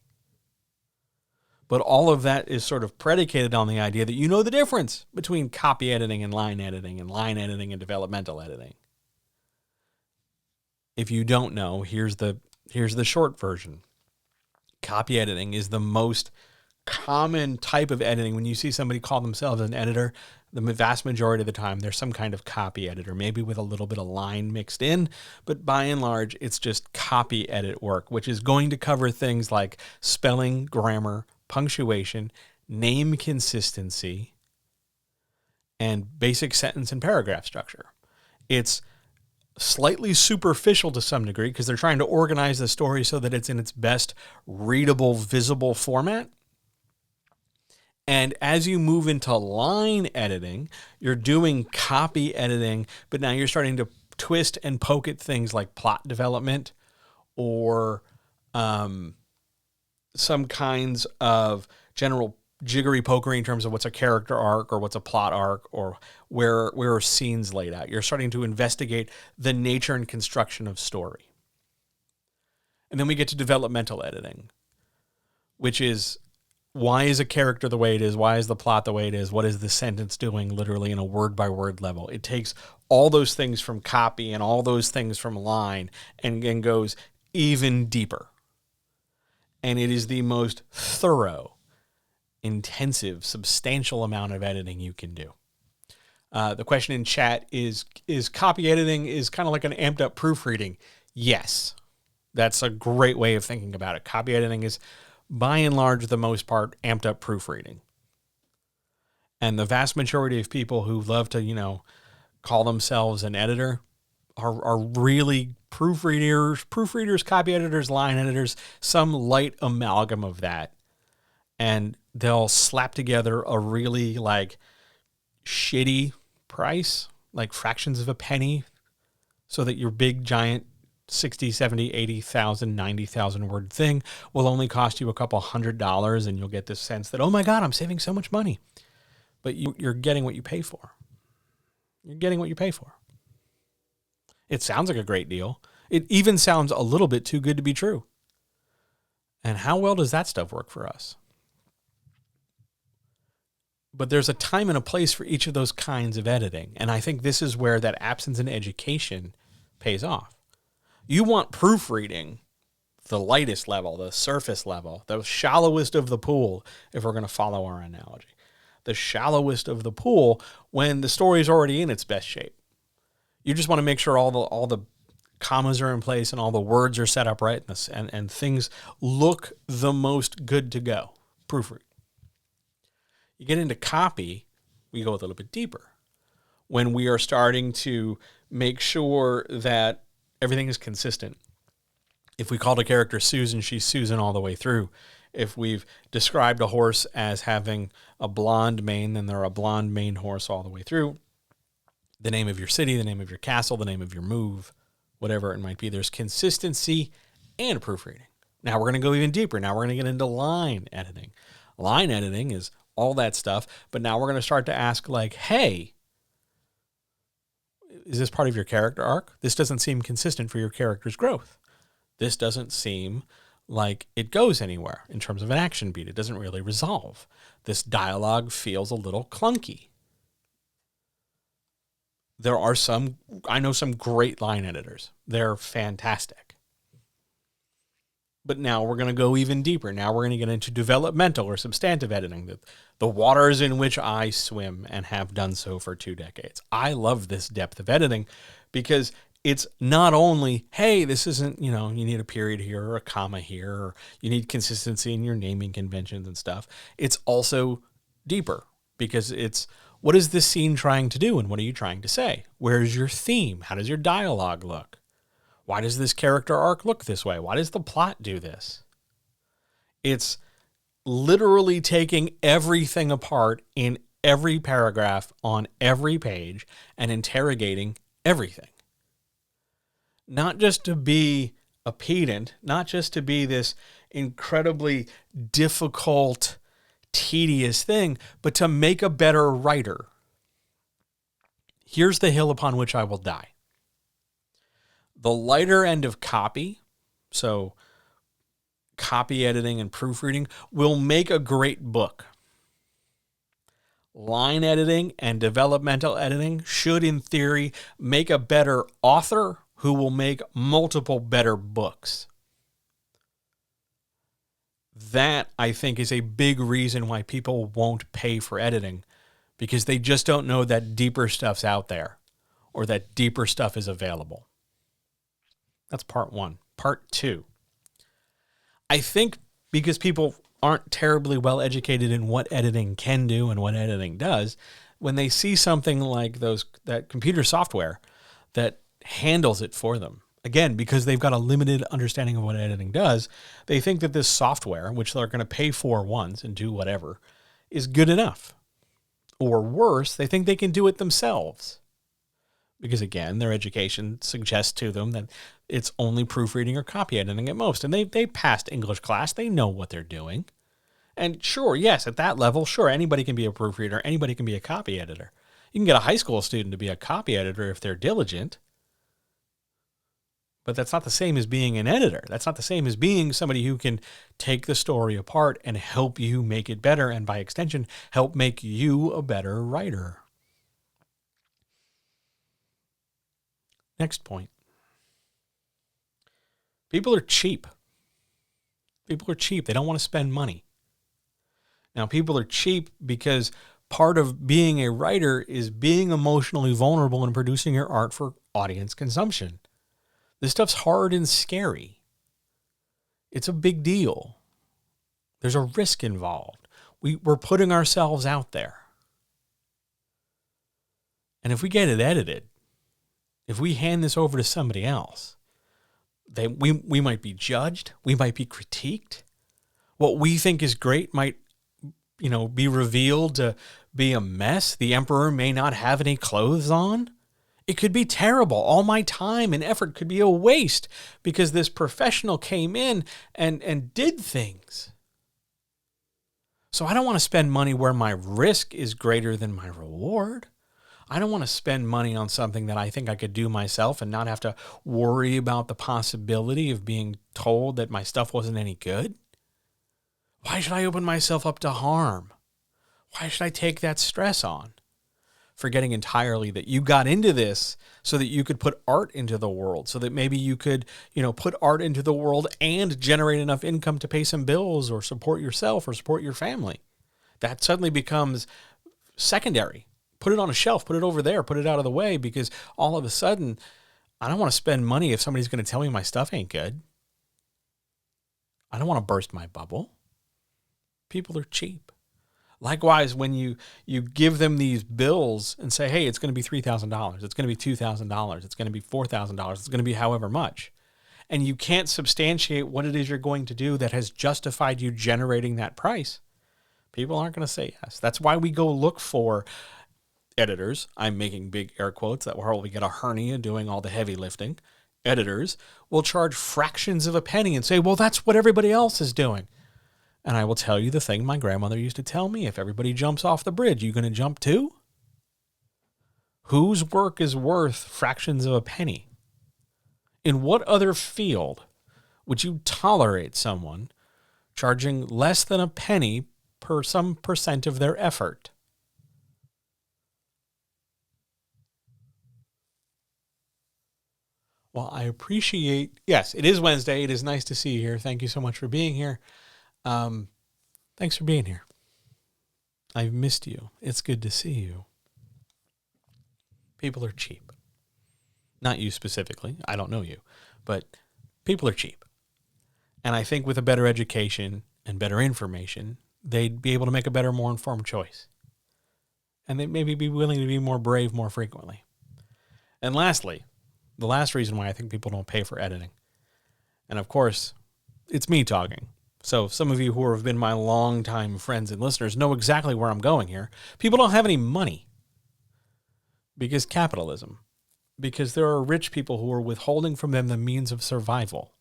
But all of that is sort of predicated on the idea that you know the difference between copy editing and line editing and developmental editing. If you don't know, here's the short version. Copy editing is the most common type of editing. When you see somebody call themselves an editor, the vast majority of the time there's some kind of copy editor, maybe with a little bit of line mixed in, but by and large it's just copy edit work, which is going to cover things like spelling, grammar, punctuation, name consistency, and basic sentence and paragraph structure. It's slightly superficial to some degree because they're trying to organize the story so that it's in its best readable, visible format. And as you move into line editing, you're doing copy editing, but now you're starting to twist and poke at things like plot development or some kinds of general jiggery pokery in terms of what's a character arc or what's a plot arc or where are scenes laid out. You're starting to investigate the nature and construction of story. And then we get to developmental editing, which is why is a character the way it is? Why is the plot the way it is? What is the sentence doing literally in a word by word level? It takes all those things from copy and all those things from line and goes even deeper. And it is the most thorough, intensive, substantial amount of editing you can do. The question in chat is copy editing is kind of like an amped up proofreading? Yes. That's a great way of thinking about it. Copy editing is, by and large, the most part, amped up proofreading. And the vast majority of people who love to, call themselves an editor are really proofreaders, copy editors, line editors, some light amalgam of that. And they'll slap together a really shitty price, like fractions of a penny, so that your big giant 60, 70, 80,000, 90,000 word thing will only cost you a couple $100, and you'll get this sense that, oh my God, I'm saving so much money. But you're getting what you pay for. You're getting what you pay for. It sounds like a great deal. It even sounds a little bit too good to be true. And how well does that stuff work for us? But there's a time and a place for each of those kinds of editing. And I think this is where that absence in education pays off. You want proofreading, the lightest level, the surface level, the shallowest of the pool, if we're going to follow our analogy. The shallowest of the pool when the story is already in its best shape. You just want to make sure all the commas are in place and all the words are set up right and things look the most good to go. Proofread. You get into copy, we go a little bit deeper. When we are starting to make sure that everything is consistent. If we called a character Susan, she's Susan all the way through. If we've described a horse as having a blonde mane, then they're a blonde maned horse all the way through. The name of your city, the name of your castle, the name of your move, whatever it might be. There's consistency and proofreading. Now we're going to go even deeper. Now we're going to get into line editing. Line editing is all that stuff, but now we're going to start to ask hey, is this part of your character arc? This doesn't seem consistent for your character's growth. This doesn't seem like it goes anywhere in terms of an action beat. It doesn't really resolve. This dialogue feels a little clunky. I know some great line editors. They're fantastic. But now we're going to go even deeper. Now we're going to get into developmental or substantive editing, the waters in which I swim and have done so for 2 decades. I love this depth of editing because it's not only, hey, this isn't, you need a period here or a comma here, or you need consistency in your naming conventions and stuff. It's also deeper, because it's, what is this scene trying to do and what are you trying to say? Where's your theme? How does your dialogue look? Why does this character arc look this way? Why does the plot do this? It's literally taking everything apart in every paragraph on every page and interrogating everything. Not just to be a pedant, not just to be this incredibly difficult, tedious thing, but to make a better writer. Here's the hill upon which I will die. The lighter end of copy, so copy editing and proofreading, will make a great book. Line editing and developmental editing should, in theory, make a better author who will make multiple better books. That, I think, is a big reason why people won't pay for editing, because they just don't know that deeper stuff's out there or that deeper stuff is available. That's part one. Part two. I think because people aren't terribly well educated in what editing can do and what editing does, when they see something like that computer software that handles it for them, again, because they've got a limited understanding of what editing does, they think that this software, which they're going to pay for once and do whatever, is good enough. Or worse, they think they can do it themselves. Because again, their education suggests to them that it's only proofreading or copy editing at most. And they passed English class. They know what they're doing. And sure, yes, at that level, sure, anybody can be a proofreader. Anybody can be a copy editor. You can get a high school student to be a copy editor if they're diligent. But that's not the same as being an editor. That's not the same as being somebody who can take the story apart and help you make it better, and by extension, help make you a better writer. Next point. People are cheap. People are cheap. They don't want to spend money. Now, people are cheap because part of being a writer is being emotionally vulnerable and producing your art for audience consumption. This stuff's hard and scary. It's a big deal. There's a risk involved. We're putting ourselves out there. And if we get it edited, if we hand this over to somebody else, we might be judged. We might be critiqued. What we think is great might, be revealed to be a mess. The emperor may not have any clothes on. It could be terrible. All my time and effort could be a waste because this professional came in and did things. So I don't want to spend money where my risk is greater than my reward. I don't want to spend money on something that I think I could do myself and not have to worry about the possibility of being told that my stuff wasn't any good. Why should I open myself up to harm? Why should I take that stress on? Forgetting entirely that you got into this so that you could put art into the world, so that maybe you could, put art into the world and generate enough income to pay some bills or support yourself or support your family. That suddenly becomes secondary. Put it on a shelf, put it over there, put it out of the way, because all of a sudden, I don't want to spend money if somebody's going to tell me my stuff ain't good. I don't want to burst my bubble. People are cheap. Likewise, when you give them these bills and say, hey, it's going to be $3,000, it's going to be $2,000, it's going to be $4,000, it's going to be however much, and you can't substantiate what it is you're going to do that has justified you generating that price, people aren't going to say yes. That's why we go look for editors. I'm making big air quotes that will probably get a hernia doing all the heavy lifting. Editors will charge fractions of a penny and say, well, that's what everybody else is doing. And I will tell you the thing my grandmother used to tell me: if everybody jumps off the bridge, you going to jump too? Whose work is worth fractions of a penny? In what other field would you tolerate someone charging less than a penny per some percent of their effort? Well, I appreciate, yes, it is Wednesday. It is nice to see you here. Thank you so much for being here. Thanks for being here. I've missed you. It's good to see you. People are cheap. Not you specifically. I don't know you. But people are cheap. And I think with a better education and better information, they'd be able to make a better, more informed choice. And they'd maybe be willing to be more brave more frequently. And lastly, the last reason why I think people don't pay for editing. And of course, it's me talking. So some of you who have been my longtime friends and listeners know exactly where I'm going here. People don't have any money because capitalism. Because there are rich people who are withholding from them the means of survival.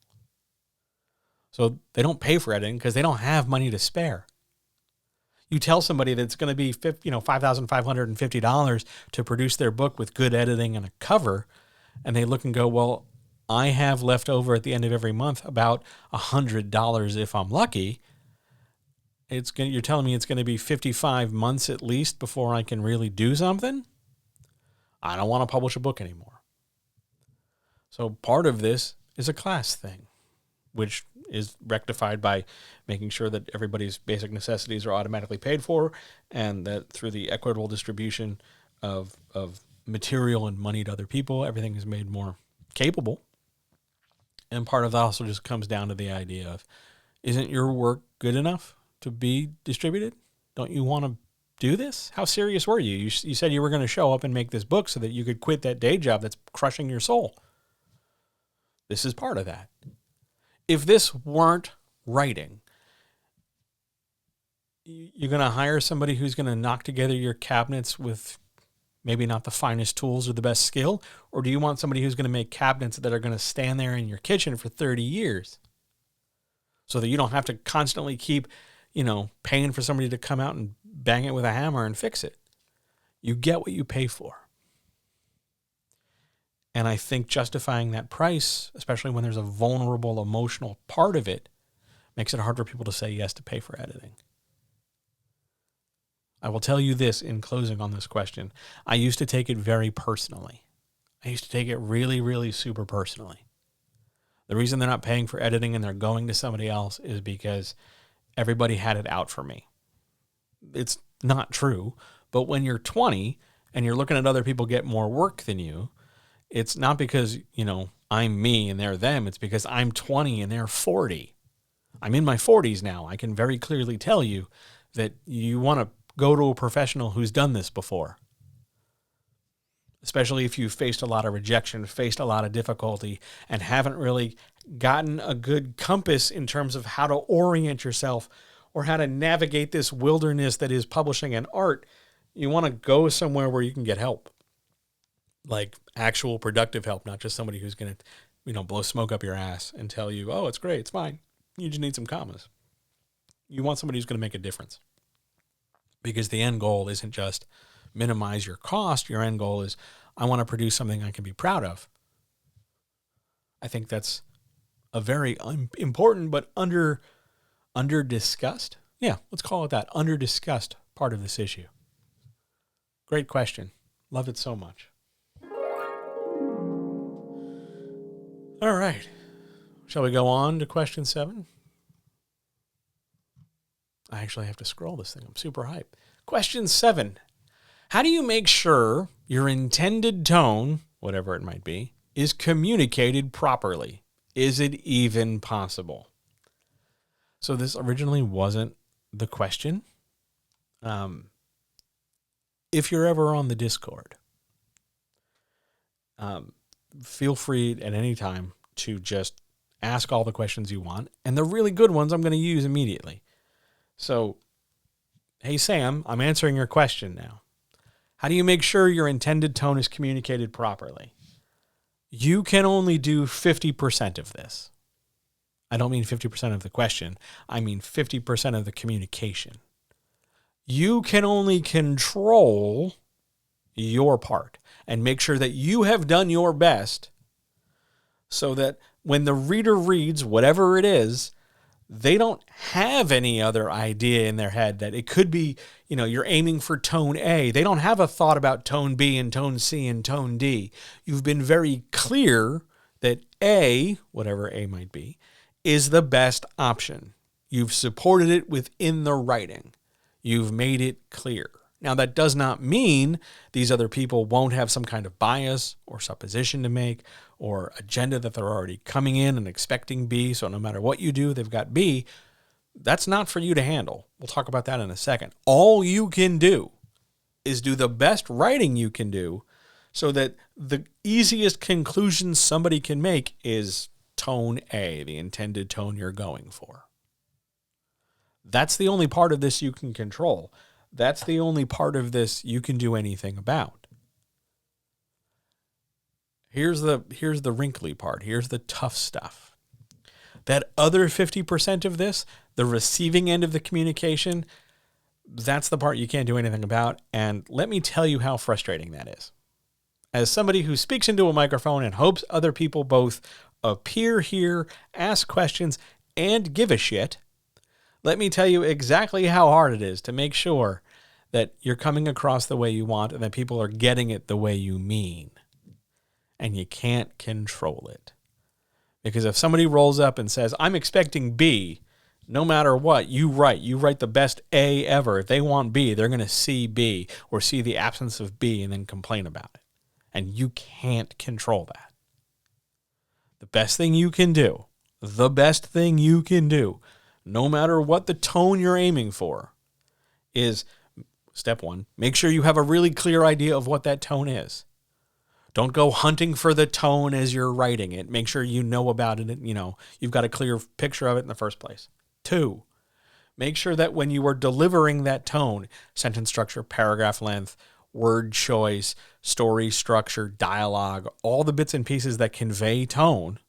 So they don't pay for editing because they don't have money to spare. You tell somebody that it's going to be $5,550 to produce their book with good editing and a cover, and they look and go, well, I have left over at the end of every month about $100 if I'm lucky. You're telling me it's going to be 55 months at least before I can really do something? I don't want to publish a book anymore. So part of this is a class thing, which is rectified by making sure that everybody's basic necessities are automatically paid for, and that through the equitable distribution of material and money to other people, everything is made more capable. And part of that also just comes down to the idea of, isn't your work good enough to be distributed? Don't you want to do this? How serious were you? You said you were going to show up and make this book so that you could quit that day job that's crushing your soul. This is part of that. If this weren't writing, you're going to hire somebody who's going to knock together your cabinets with maybe not the finest tools or the best skill? Or do you want somebody who's going to make cabinets that are going to stand there in your kitchen for 30 years so that you don't have to constantly keep, paying for somebody to come out and bang it with a hammer and fix it? You get what you pay for. And I think justifying that price, especially when there's a vulnerable emotional part of it, makes it hard for people to say yes to pay for editing. I will tell you this in closing on this question. I used to take it very personally. I used to take it really, really super personally. The reason they're not paying for editing and they're going to somebody else is because everybody had it out for me. It's not true, but when you're 20 and you're looking at other people get more work than you, it's not because, I'm me and they're them. It's because I'm 20 and they're 40. I'm in my 40s now. I can very clearly tell you that you want to go to a professional who's done this before. Especially if you've faced a lot of rejection, faced a lot of difficulty, and haven't really gotten a good compass in terms of how to orient yourself or how to navigate this wilderness that is publishing and art. You want to go somewhere where you can get help. Like actual productive help, not just somebody who's going to, blow smoke up your ass and tell you, oh, it's great, it's fine. You just need some commas. You want somebody who's going to make a difference. Because the end goal isn't just minimize your cost. Your end goal is, I want to produce something I can be proud of. I think that's a very important but under discussed. Yeah, let's call it that. Under discussed part of this issue. Great question. Love it so much. All right. Shall we go on to question 7? I actually have to scroll this thing. I'm super hyped. Question 7. How do you make sure your intended tone, whatever it might be, is communicated properly? Is it even possible? So this originally wasn't the question. If you're ever on the Discord, feel free at any time to just ask all the questions you want. And the really good ones I'm going to use immediately. So, hey, Sam, I'm answering your question now. How do you make sure your intended tone is communicated properly? You can only do 50% of this. I don't mean 50% of the question. I mean 50% of the communication. You can only control your part and make sure that you have done your best so that when the reader reads whatever it is, they don't have any other idea in their head that it could be, you're aiming for tone A. They don't have a thought about tone B and tone C and tone D. You've been very clear that A, whatever A might be, is the best option. You've supported it within the writing. You've made it clear. Now, that does not mean these other people won't have some kind of bias or supposition to make or agenda that they're already coming in and expecting B. So no matter what you do, they've got B. That's not for you to handle. We'll talk about that in a second. All you can do is do the best writing you can do so that the easiest conclusion somebody can make is tone A, the intended tone you're going for. That's the only part of this you can control. That's the only part of this you can do anything about. Here's the wrinkly part. Here's the tough stuff. That other 50% of this, the receiving end of the communication, that's the part you can't do anything about. And let me tell you how frustrating that is. As somebody who speaks into a microphone and hopes other people both appear here, ask questions, and give a shit, let me tell you exactly how hard it is to make sure that you're coming across the way you want and that people are getting it the way you mean. And you can't control it. Because if somebody rolls up and says, I'm expecting B, no matter what, you write the best A ever. If they want B, they're going to see B or see the absence of B and then complain about it. And you can't control that. The best thing you can do, no matter what the tone you're aiming for, is step one, make sure you have a really clear idea of what that tone is. Don't go hunting for the tone as you're writing it. Make sure you know about it. You've got a clear picture of it in the first place. 2, make sure that when you are delivering that tone, sentence structure, paragraph length, word choice, story structure, dialogue, all the bits and pieces that convey tone,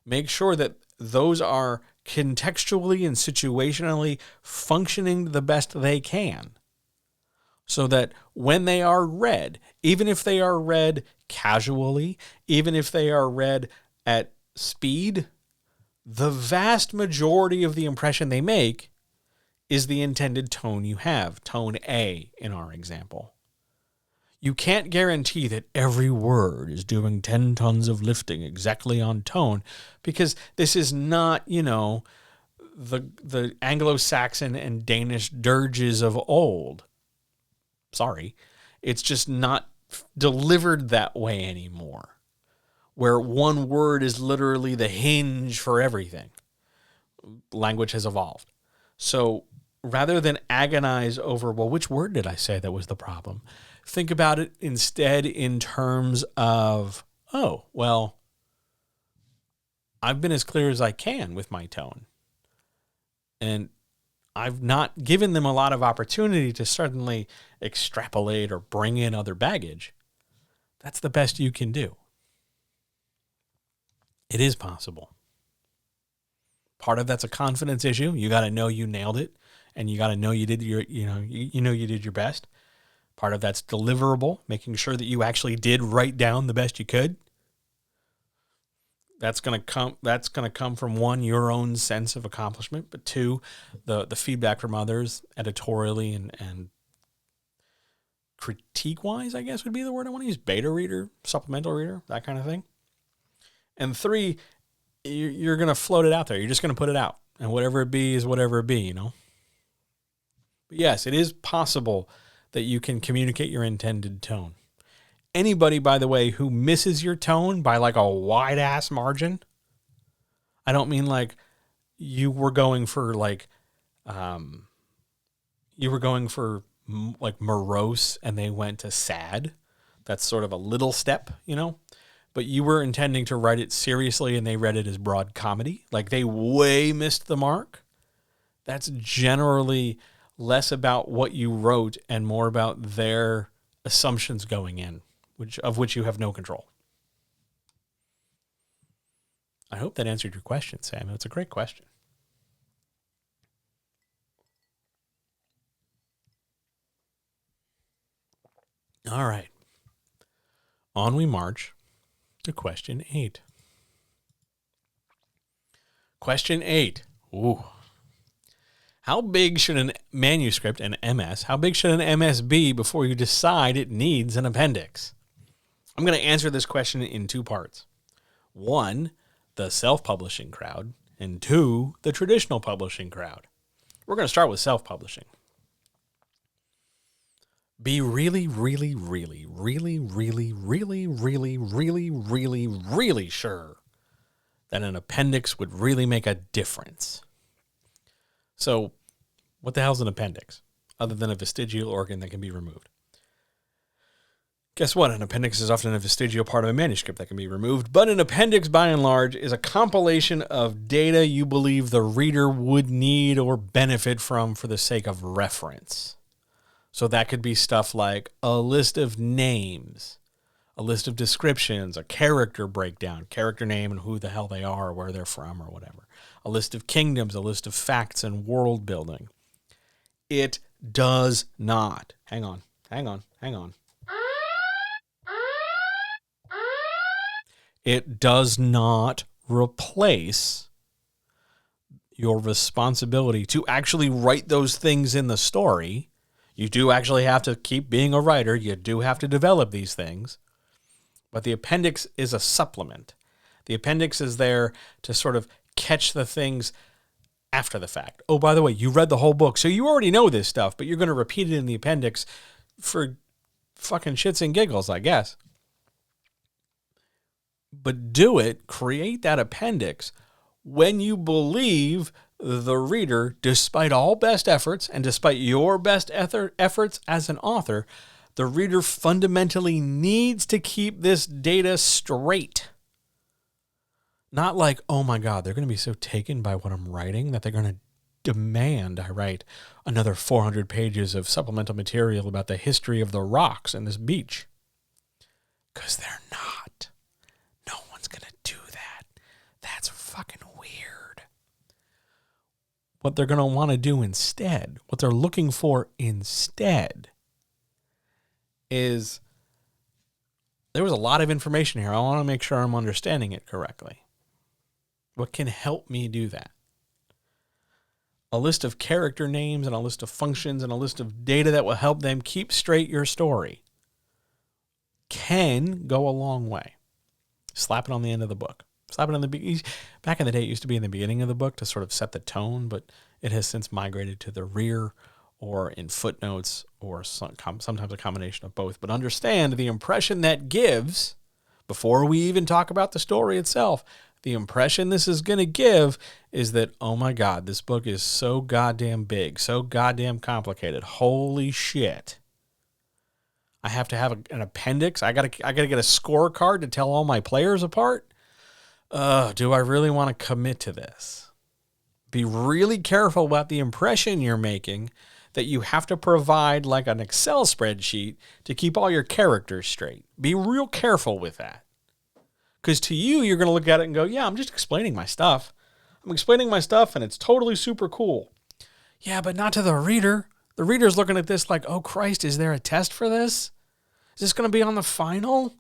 make sure that those are contextually and situationally functioning the best they can. So that when they are read, even if they are read casually, even if they are read at speed, the vast majority of the impression they make is the intended tone you have, tone A in our example. You can't guarantee that every word is doing 10 tons of lifting exactly on tone, because this is not, the Anglo-Saxon and Danish dirges of old. Sorry, it's just not delivered that way anymore, where one word is literally the hinge for everything. Language has evolved. So rather than agonize over, well, which word did I say that was the problem? Think about it instead in terms of, oh, well, I've been as clear as I can with my tone. And I've not given them a lot of opportunity to suddenly extrapolate or bring in other baggage. That's the best you can do. It is possible. Part of that's a confidence issue. You got to know you nailed it, and you got to know you did you did your best. Part of that's deliverable, making sure that you actually did write down the best you could. That's going to come from, 1, your own sense of accomplishment, but 2, the feedback from others editorially and critique-wise, I guess would be the word I want to use. Beta reader, supplemental reader, that kind of thing. And 3, you're going to float it out there. You're just going to put it out. And whatever it be is whatever it be, But yes, it is possible that you can communicate your intended tone. Anybody, by the way, who misses your tone by like a wide ass margin, I don't mean like you were going for like morose and they went to sad. That's sort of a little step, but you were intending to write it seriously and they read it as broad comedy. Like they way missed the mark. That's generally less about what you wrote and more about their assumptions going in, of which you have no control. I hope that answered your question, Sam. It's a great question. All right. On we march to question 8. Question 8. Ooh. How big should an manuscript, an MS, how big should an MS be before you decide it needs an appendix? I'm going to answer this question in 2 parts. 1, the self-publishing crowd, and 2, the traditional publishing crowd. We're going to start with self-publishing. Be really, really, really, really, really, really, really, really, really, really sure that an appendix would really make a difference. So what the hell's an appendix other than a vestigial organ that can be removed? Guess what? An appendix is often a vestigial part of a manuscript that can be removed, but an appendix, by and large, is a compilation of data you believe the reader would need or benefit from for the sake of reference. So that could be stuff like a list of names, a list of descriptions, a character breakdown, character name and who the hell they are or where they're from or whatever, a list of kingdoms, a list of facts and world building. It does not. Hang on. It does not replace your responsibility to actually write those things in the story. You do actually have to keep being a writer. You do have to develop these things. But the appendix is a supplement. The appendix is there to sort of catch the things after the fact. Oh, by the way, you read the whole book, so you already know this stuff, but you're going to repeat it in the appendix for fucking shits and giggles, I guess. But do it, create that appendix when you believe the reader, despite all best efforts and despite your best efforts as an author, the reader fundamentally needs to keep this data straight. Not like, oh my God, they're going to be so taken by what I'm writing that they're going to demand I write another 400 pages of supplemental material about the history of the rocks and this beach. Because they're not. No one's going to do that. That's fucking weird. What they're going to want to do instead, what they're looking for instead, is there was a lot of information here. I want to make sure I'm understanding it correctly. What can help me do that? A list of character names and a list of functions and a list of data that will help them keep straight your story can go a long way. Slap it on the end of the book. Slap it on the back in the day, it used to be in the beginning of the book to sort of set the tone, but it has since migrated to the rear or in footnotes or sometimes a combination of both. But understand the impression that gives, before we even talk about the story itself, the impression this is going to give is that, oh my God, this book is so goddamn big, so goddamn complicated. Holy shit. I have to have an appendix. I gotta get a scorecard to tell all my players apart. Do I really want to commit to this? Be really careful about the impression you're making that you have to provide like an Excel spreadsheet to keep all your characters straight. Be real careful with that. Because to you, you're going to look at it and go, yeah, I'm just explaining my stuff. I'm explaining my stuff and it's totally super cool. Yeah, but not to the reader. The reader's looking at this like, oh Christ, is there a test for this? Is this going to be on the final?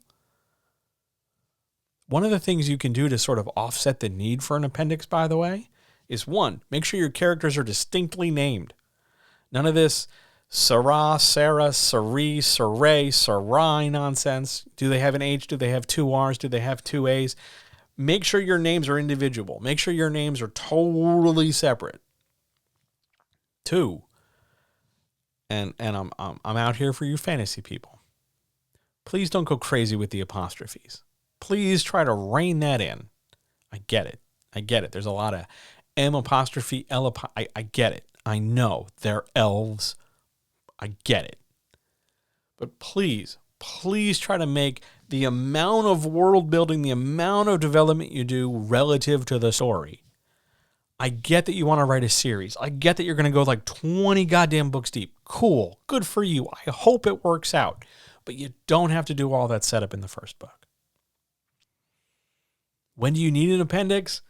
One of the things you can do to sort of offset the need for an appendix, by the way, is one, make sure your characters are distinctly named. None of this Sarah, Sarah, Sarai, Sarai, Sarai nonsense. Do they have an H? Do they have two R's? Do they have two A's? Make sure your names are individual. Make sure your names are totally separate. Two, and I'm out here for you fantasy people. Please don't go crazy with the apostrophes. Please try to rein that in. I get it. There's a lot of M apostrophe, L I get it. I know they're elves. I get it. But please try to make the amount of world building, the amount of development you do relative to the story. I get that you want to write a series. I get that you're going to go like 20 goddamn books deep. Cool. Good for you. I hope it works out. But you don't have to do all that setup in the first book. When do you need an appendix?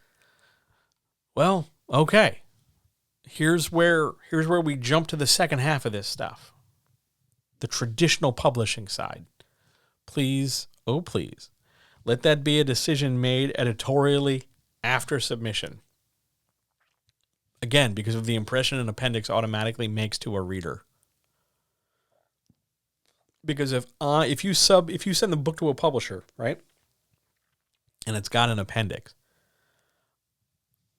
Well, okay. Here's where we jump to the second half of this stuff. The traditional publishing side. Please, oh please, let that be a decision made editorially after submission. Again, because of the impression an appendix automatically makes to a reader. Because if you send the book to a publisher, right, and it's got an appendix,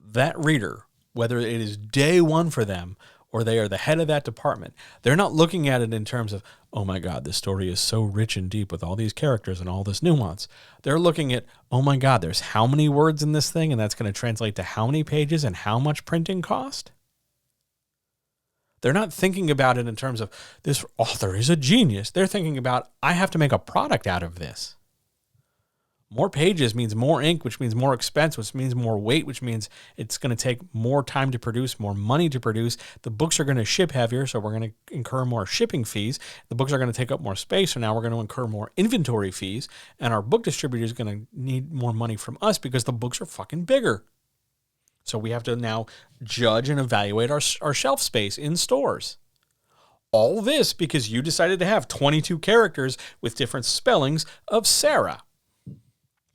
that reader, whether it is day one for them or they are the head of that department, they're not looking at it in terms of, oh my God, this story is so rich and deep with all these characters and all this nuance. They're looking at, oh my God, there's how many words in this thing, and that's going to translate to how many pages and how much printing cost? They're not thinking about it in terms of this author is a genius. They're thinking about, I have to make a product out of this. More pages means more ink, which means more expense, which means more weight, which means it's going to take more time to produce, more money to produce. The books are going to ship heavier, so we're going to incur more shipping fees. The books are going to take up more space, so now we're going to incur more inventory fees. And our book distributor is going to need more money from us because the books are fucking bigger. So we have to now judge and evaluate our shelf space in stores. All this because you decided to have 22 characters with different spellings of Sarah.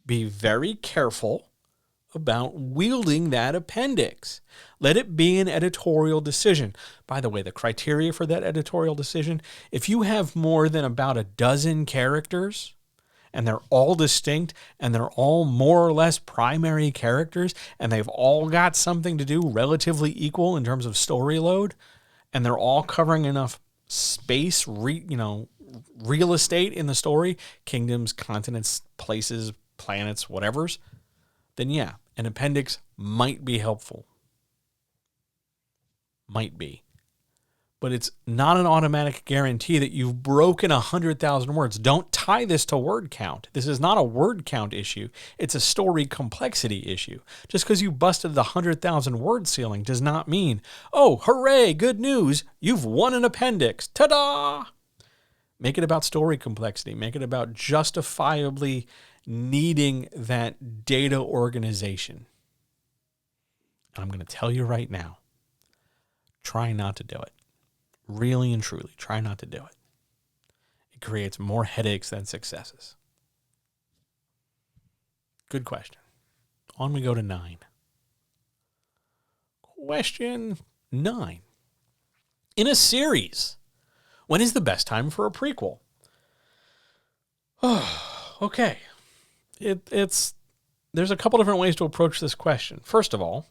Be very careful about wielding that appendix. Let it be an editorial decision. By the way, the criteria for that editorial decision, if you have more than about a dozen characters and they're all distinct and they're all more or less primary characters and they've all got something to do relatively equal in terms of story load and they're all covering enough space, real estate in the story, kingdoms, continents, places, planets, whatevers, then yeah, an appendix might be helpful. Might be. But it's not an automatic guarantee that you've broken 100,000 words. Don't tie this to word count. This is not a word count issue. It's a story complexity issue. Just because you busted the 100,000 word ceiling does not mean, oh, hooray, good news, you've won an appendix. Ta-da! Make it about story complexity. Make it about justifiably needing that data organization. And I'm going to tell you right now, try not to do it. Really and truly, try not to do it. It creates more headaches than successes. Good question. On we go to 9. Question 9. In a series, when is the best time for a prequel? Oh, okay. There's a couple different ways to approach this question. First of all,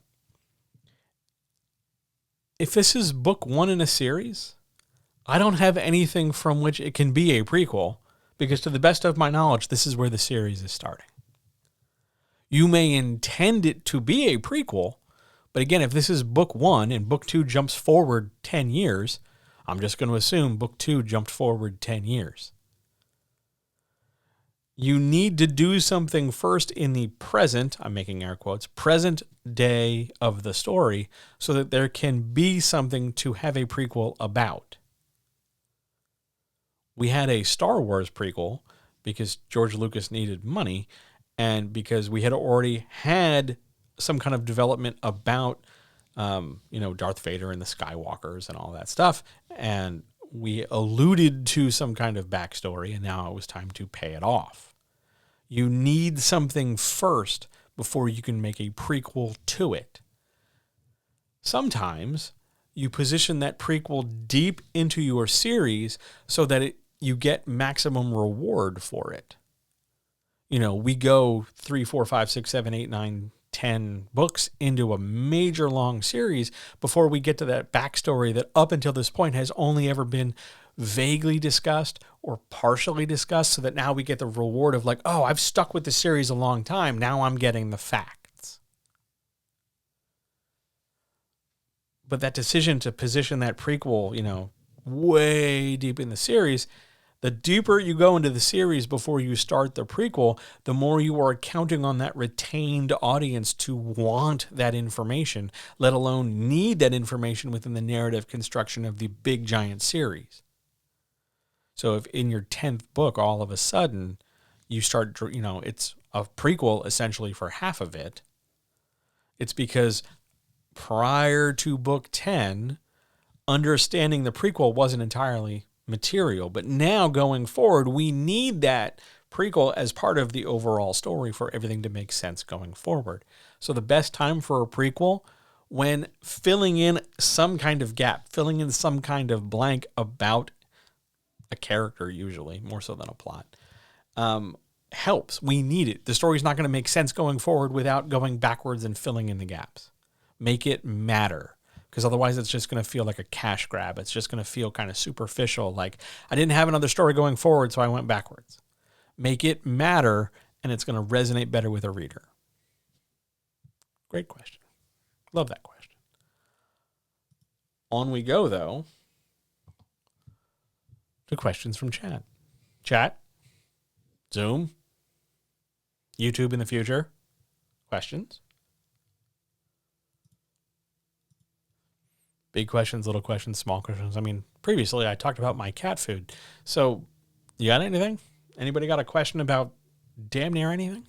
if this is book 1 in a series, I don't have anything from which it can be a prequel because to the best of my knowledge, this is where the series is starting. You may intend it to be a prequel, but again, if this is book 1 and book 2 jumps forward 10 years, I'm just going to assume book 2 jumped forward 10 years. You need to do something first in the present, I'm making air quotes, present day of the story so that there can be something to have a prequel about. We had a Star Wars prequel because George Lucas needed money and because we had already had some kind of development about, Darth Vader and the Skywalkers and all that stuff. And we alluded to some kind of backstory and now it was time to pay it off. You need something first before you can make a prequel to it. Sometimes you position that prequel deep into your series so that you get maximum reward for it. We go 3, 4, 5, 6, 7, 8, 9, 10 books into a major long series before we get to that backstory that up until this point has only ever been vaguely discussed or partially discussed so that now we get the reward of like, oh, I've stuck with the series a long time. Now I'm getting the facts. But that decision to position that prequel, way deep in the series, the deeper you go into the series before you start the prequel, the more you are counting on that retained audience to want that information, let alone need that information within the narrative construction of the big giant series. So if in your 10th book, all of a sudden, you start, it's a prequel essentially for half of it, it's because prior to book 10, understanding the prequel wasn't entirely material. But now going forward, we need that prequel as part of the overall story for everything to make sense going forward. So the best time for a prequel, when filling in some kind of gap, filling in some kind of blank about a character, usually more so than a plot, helps. We need it. The story's not going to make sense going forward without going backwards and filling in the gaps. Make it matter, because otherwise it's just going to feel like a cash grab. It's just going to feel kind of superficial, like I didn't have another story going forward, so I went backwards. Make it matter, and it's going to resonate better with a reader. Great question. Love that question. On we go, though, to questions from chat. Chat, Zoom, YouTube in the future, questions. Big questions, little questions, small questions. I mean, previously I talked about my cat food. So, you got anything? Anybody got a question about damn near anything?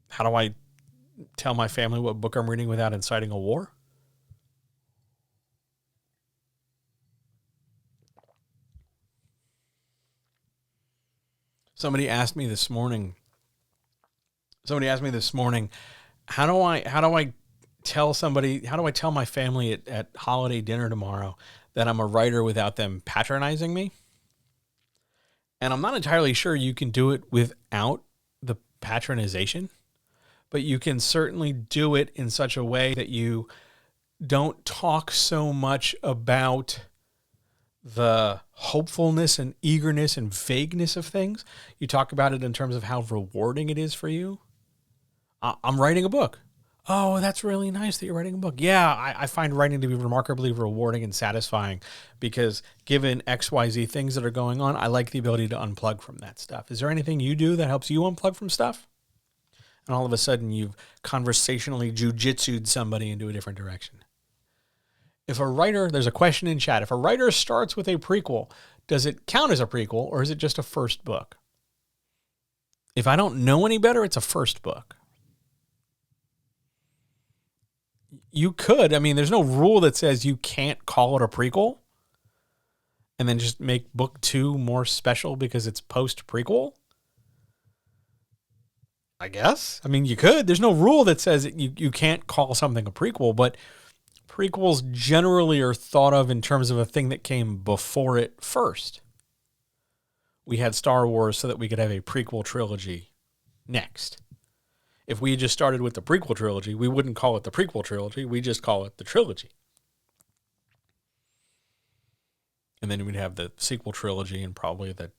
How do I tell my family what book I'm reading without inciting a war? Somebody asked me this morning, how do I tell somebody, how do I tell my family at holiday dinner tomorrow that I'm a writer without them patronizing me? And I'm not entirely sure you can do it without the patronization, but you can certainly do it in such a way that you don't talk so much about the hopefulness and eagerness and vagueness of things. You talk about it in terms of how rewarding it is for you. I'm writing a book. Oh, that's really nice that you're writing a book. Yeah, I find writing to be remarkably rewarding and satisfying because given XYZ things that are going on, I like the ability to unplug from that stuff. Is there anything you do that helps you unplug from stuff? And all of a sudden you've conversationally jujitsu'd somebody into a different direction. If a writer, there's a question in chat, if a writer starts with a prequel, does it count as a prequel or is it just a first book? If I don't know any better, it's a first book. You could, I mean, there's no rule that says you can't call it a prequel and then just make book 2 more special because it's post-prequel. I guess. I mean, you could. There's no rule that says you can't call something a prequel, but prequels generally are thought of in terms of a thing that came before it first. We had Star Wars so that we could have a prequel trilogy next. If we had just started with the prequel trilogy, we wouldn't call it the prequel trilogy. We just call it the trilogy. And then we'd have the sequel trilogy and probably the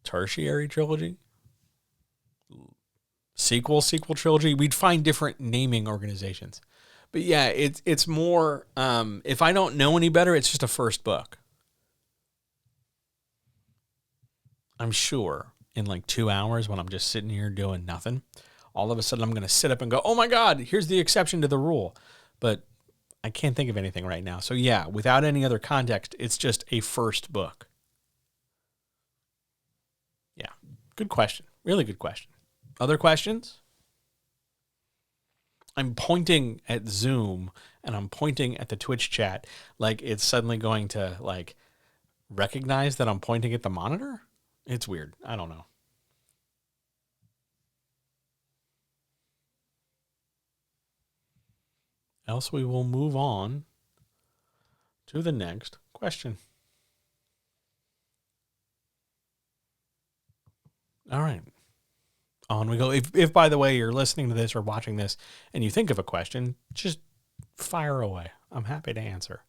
tertiary trilogy. Sequel trilogy. We'd find different naming organizations. But yeah, it's more, if I don't know any better, it's just a first book. I'm sure in like 2 hours when I'm just sitting here doing nothing, all of a sudden I'm going to sit up and go, oh my God, here's the exception to the rule. But I can't think of anything right now. So yeah, without any other context, it's just a first book. Yeah, good question. Really good question. Other questions? I'm pointing at Zoom and I'm pointing at the Twitch chat like it's suddenly going to like recognize that I'm pointing at the monitor. It's weird. I don't know. Else we will move on to the next question. All right. On we go. If by the way, you're listening to this or watching this and you think of a question, just fire away. I'm happy to answer.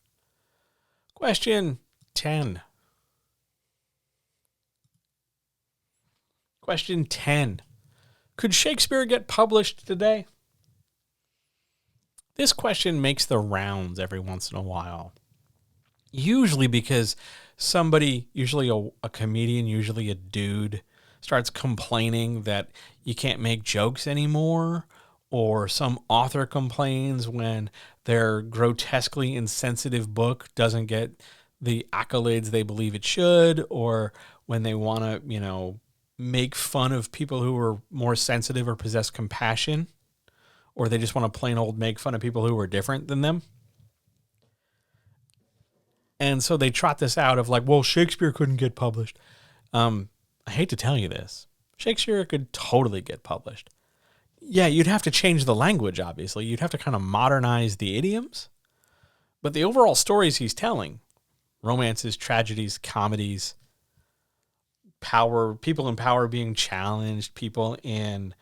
Question 10. Question 10. Could Shakespeare get published today? This question makes the rounds every once in a while. Usually because somebody, usually a comedian, usually a dude, starts complaining that you can't make jokes anymore, or some author complains when their grotesquely insensitive book doesn't get the accolades they believe it should, or when they want to, make fun of people who are more sensitive or possess compassion, or they just want to plain old make fun of people who are different than them. And so they trot this out of like, well, Shakespeare couldn't get published. I hate to tell you this. Shakespeare could totally get published. Yeah, you'd have to change the language, obviously. You'd have to kind of modernize the idioms. But the overall stories he's telling, romances, tragedies, comedies, power, people in power being challenged, people in,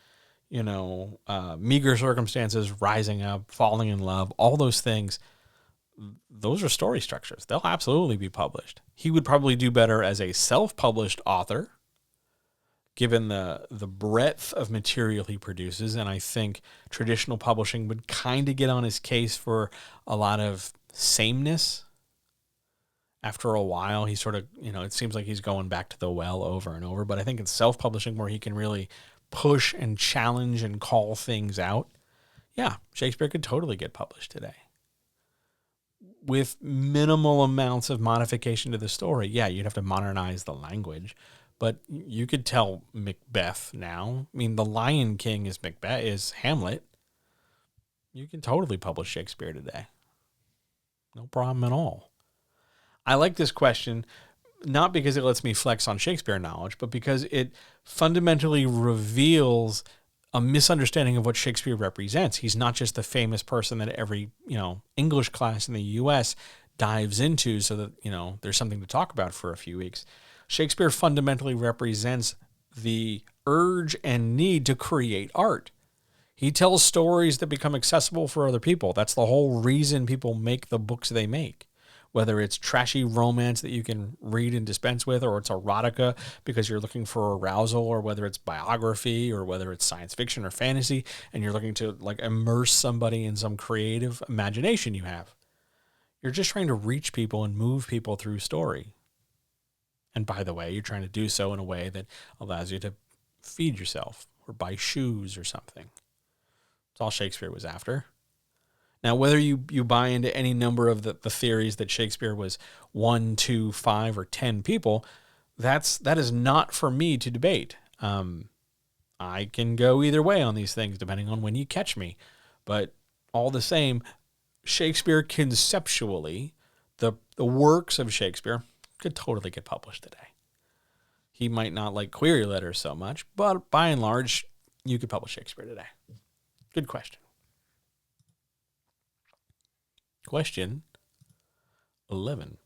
meager circumstances, rising up, falling in love, all those things, those are story structures. They'll absolutely be published. He would probably do better as a self-published author given the breadth of material he produces. And I think traditional publishing would kind of get on his case for a lot of sameness. After a while, he sort of, it seems like he's going back to the well over and over. But I think it's self-publishing where he can really push and challenge and call things out. Yeah, Shakespeare could totally get published today with minimal amounts of modification to the story. Yeah, you'd have to modernize the language, but you could tell Macbeth now. I mean, The Lion King is Macbeth, is Hamlet. You can totally publish Shakespeare today. No problem at all. I like this question, not because it lets me flex on Shakespeare knowledge, but because it fundamentally reveals a misunderstanding of what Shakespeare represents. He's not just the famous person that every, English class in the U.S. dives into so that, there's something to talk about for a few weeks. Shakespeare fundamentally represents the urge and need to create art. He tells stories that become accessible for other people. That's the whole reason people make the books they make. Whether it's trashy romance that you can read and dispense with, or it's erotica because you're looking for arousal, or whether it's biography, or whether it's science fiction or fantasy, and you're looking to immerse somebody in some creative imagination you have. You're just trying to reach people and move people through story. And by the way, you're trying to do so in a way that allows you to feed yourself or buy shoes or something. That's all Shakespeare was after. Now, whether you buy into any number of the theories that Shakespeare was 1, 2, 5, or 10 people, that is not for me to debate. I can go either way on these things depending on when you catch me. But all the same, Shakespeare conceptually, the works of Shakespeare could totally get published today. He might not like query letters so much, but by and large, you could publish Shakespeare today. Good question. Question 11.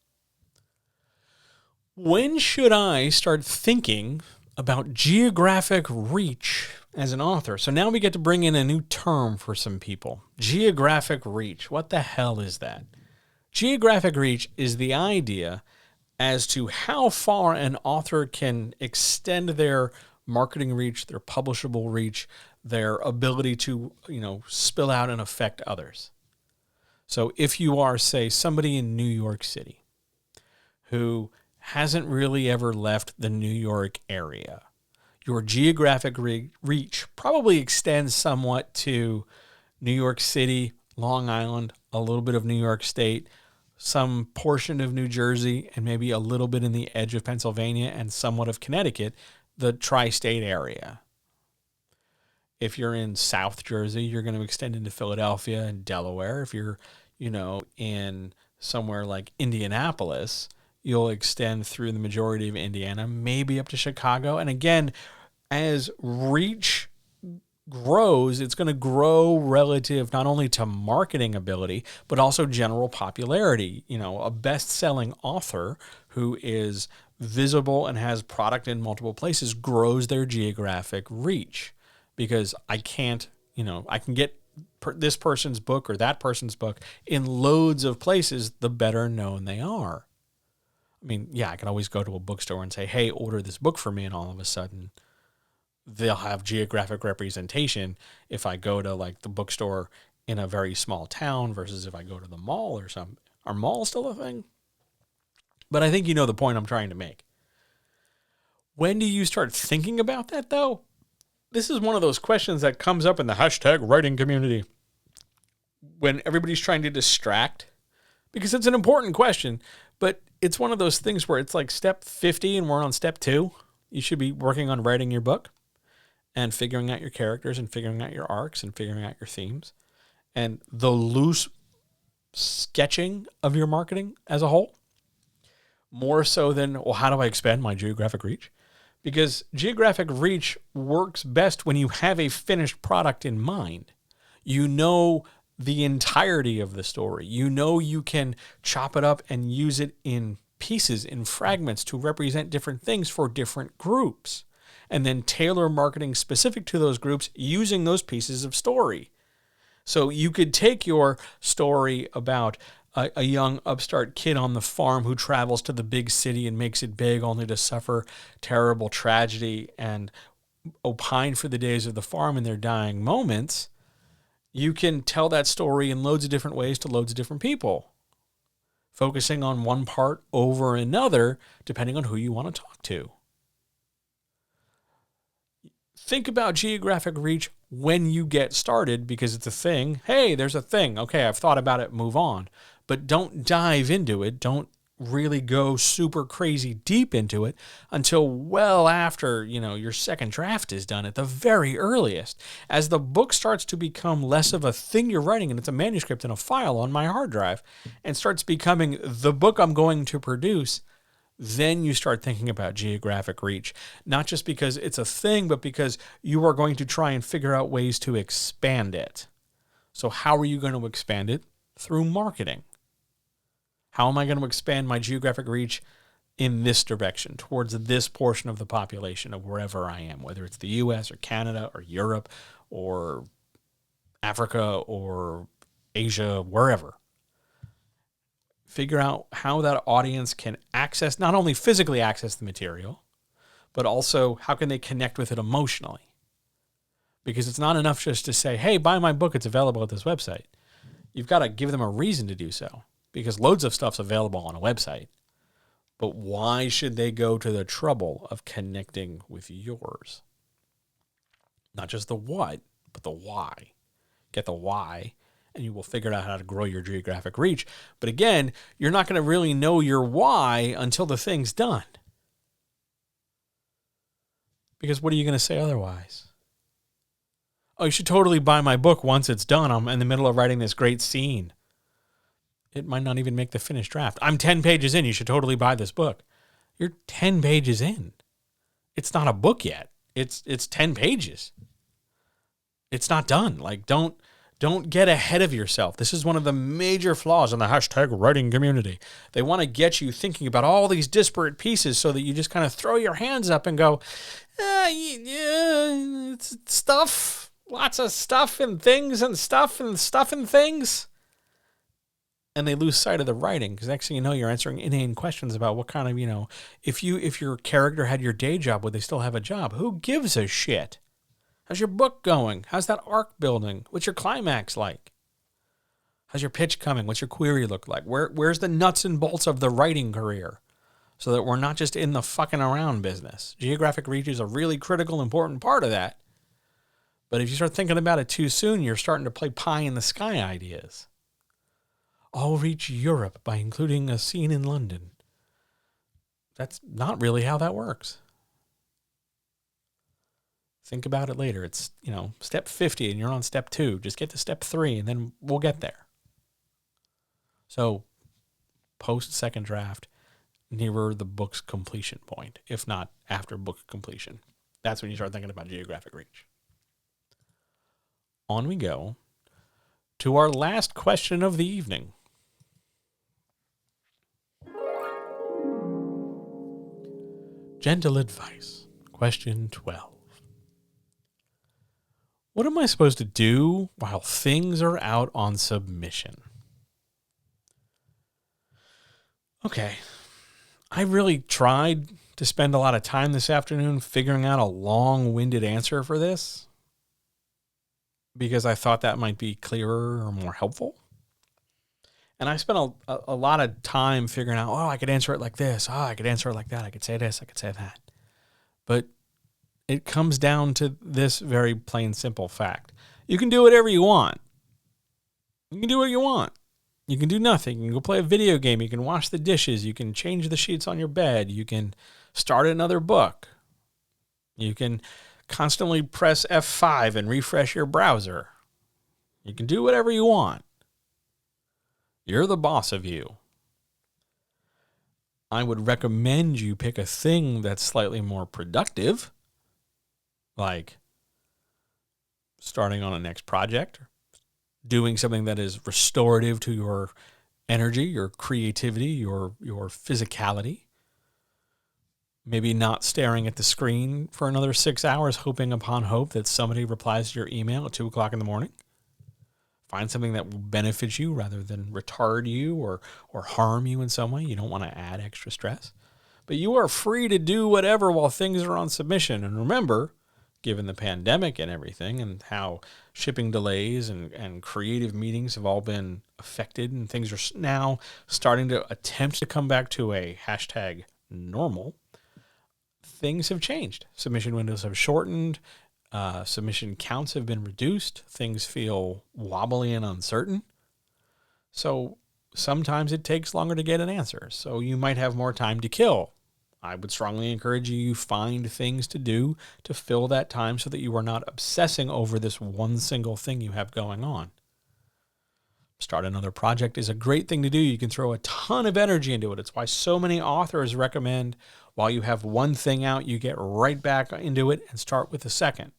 When should I start thinking about geographic reach as an author? So now we get to bring in a new term for some people. Geographic reach. What the hell is that? Geographic reach is the idea as to how far an author can extend their marketing reach, their publishable reach, their ability to, spill out and affect others. So if you are, say, somebody in New York City who hasn't really ever left the New York area, your geographic reach probably extends somewhat to New York City, Long Island, a little bit of New York State, some portion of New Jersey, and maybe a little bit in the edge of Pennsylvania and somewhat of Connecticut, the tri-state area. If you're in South Jersey, you're going to extend into Philadelphia and Delaware. If you're, in somewhere like Indianapolis, you'll extend through the majority of Indiana, maybe up to Chicago. And again, as reach grows, it's going to grow relative not only to marketing ability, but also general popularity. A best-selling author who is visible and has product in multiple places grows their geographic reach. Because I can get this person's book or that person's book in loads of places, the better known they are. I mean, yeah, I can always go to a bookstore and say, hey, order this book for me, and all of a sudden they'll have geographic representation if I go to the bookstore in a very small town versus if I go to the mall or something. Are malls still a thing? But I think you know the point I'm trying to make. When do you start thinking about that, though? This is one of those questions that comes up in the hashtag writing community when everybody's trying to distract, because it's an important question, but it's one of those things where it's like step 50 and we're on step 2. You should be working on writing your book and figuring out your characters and figuring out your arcs and figuring out your themes and the loose sketching of your marketing as a whole, more so than, well, how do I expand my geographic reach? Because geographic reach works best when you have a finished product in mind. You know the entirety of the story. You know you can chop it up and use it in pieces, in fragments, to represent different things for different groups. And then tailor marketing specific to those groups using those pieces of story. So you could take your story about a young upstart kid on the farm who travels to the big city and makes it big only to suffer terrible tragedy and opine for the days of the farm in their dying moments, you can tell that story in loads of different ways to loads of different people, focusing on one part over another, depending on who you want to talk to. Think about geographic reach when you get started, because it's a thing. Hey, there's a thing. Okay, I've thought about it, move on. But don't dive into it. Don't really go super crazy deep into it until well after, your second draft is done at the very earliest. As the book starts to become less of a thing you're writing, and it's a manuscript in a file on my hard drive, and starts becoming the book I'm going to produce, then you start thinking about geographic reach, not just because it's a thing, but because you are going to try and figure out ways to expand it. So how are you going to expand it? Through marketing. How am I going to expand my geographic reach in this direction, towards this portion of the population of wherever I am, whether it's the US or Canada or Europe or Africa or Asia, wherever? Figure out how that audience can access, not only physically access the material, but also how can they connect with it emotionally. Because it's not enough just to say, hey, buy my book, it's available at this website. You've got to give them a reason to do so, because loads of stuff's available on a website. But why should they go to the trouble of connecting with yours? Not just the what, but the why. Get the why, and you will figure out how to grow your geographic reach. But again, you're not going to really know your why until the thing's done. Because what are you going to say otherwise? Oh, you should totally buy my book once it's done. I'm in the middle of writing this great scene. It might not even make the finished draft. I'm 10 pages in. You should totally buy this book. You're 10 pages in. It's not a book yet. It's 10 pages. It's not done. Like, don't get ahead of yourself. This is one of the major flaws in the hashtag writing community. They want to get you thinking about all these disparate pieces so that you just kind of throw your hands up and go, yeah, it's stuff, lots of stuff and things and stuff and stuff and things. And they lose sight of the writing, because next thing you know, you're answering inane questions about what kind of, if your character had your day job, would they still have a job? Who gives a shit? How's your book going? How's that arc building? What's your climax like? How's your pitch coming? What's your query look like? Where's the nuts and bolts of the writing career? So that we're not just in the fucking around business. Geographic reach is a really critical, important part of that. But if you start thinking about it too soon, you're starting to play pie in the sky ideas. I'll reach Europe by including a scene in London. That's not really how that works. Think about it later. It's, step 50 and you're on step 2. Just get to step 3 and then we'll get there. So post second draft, nearer the book's completion point, if not after book completion. That's when you start thinking about geographic reach. On we go to our last question of the evening. Gentle advice. Question 12. What am I supposed to do while things are out on submission? Okay. I really tried to spend a lot of time this afternoon figuring out a long-winded answer for this, because I thought that might be clearer or more helpful. And I spent a lot of time figuring out, I could answer it like this. I could answer it like that. I could say this. I could say that. But it comes down to this very plain, simple fact. You can do whatever you want. You can do what you want. You can do nothing. You can go play a video game. You can wash the dishes. You can change the sheets on your bed. You can start another book. You can constantly press F5 and refresh your browser. You can do whatever you want. You're the boss of you. I would recommend you pick a thing that's slightly more productive, like starting on a next project, doing something that is restorative to your energy, your creativity, your physicality. Maybe not staring at the screen for another 6 hours, hoping upon hope that somebody replies to your email at 2 o'clock in the morning. Find something that will benefit you rather than retard you or harm you in some way. You don't want to add extra stress. But you are free to do whatever while things are on submission. And remember, given the pandemic and everything and how shipping delays and creative meetings have all been affected and things are now starting to attempt to come back to a hashtag normal, things have changed. Submission windows have shortened. Submission counts have been reduced. Things feel wobbly and uncertain. So sometimes it takes longer to get an answer. So you might have more time to kill. I would strongly encourage you find things to do to fill that time so that you are not obsessing over this one single thing you have going on. Start another project is a great thing to do. You can throw a ton of energy into it. It's why so many authors recommend while you have one thing out, you get right back into it and start with a second.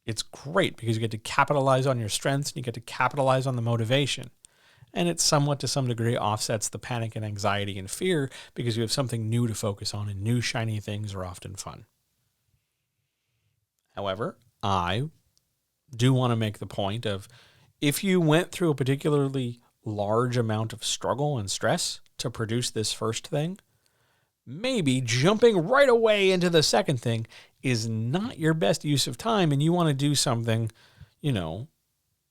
It's great because you get to capitalize on your strengths and you get to capitalize on the motivation. And it somewhat to some degree offsets the panic and anxiety and fear because you have something new to focus on, and new shiny things are often fun. However, I do want to make the point of if you went through a particularly large amount of struggle and stress to produce this first thing, maybe jumping right away into the second thing is not your best use of time, and you want to do something,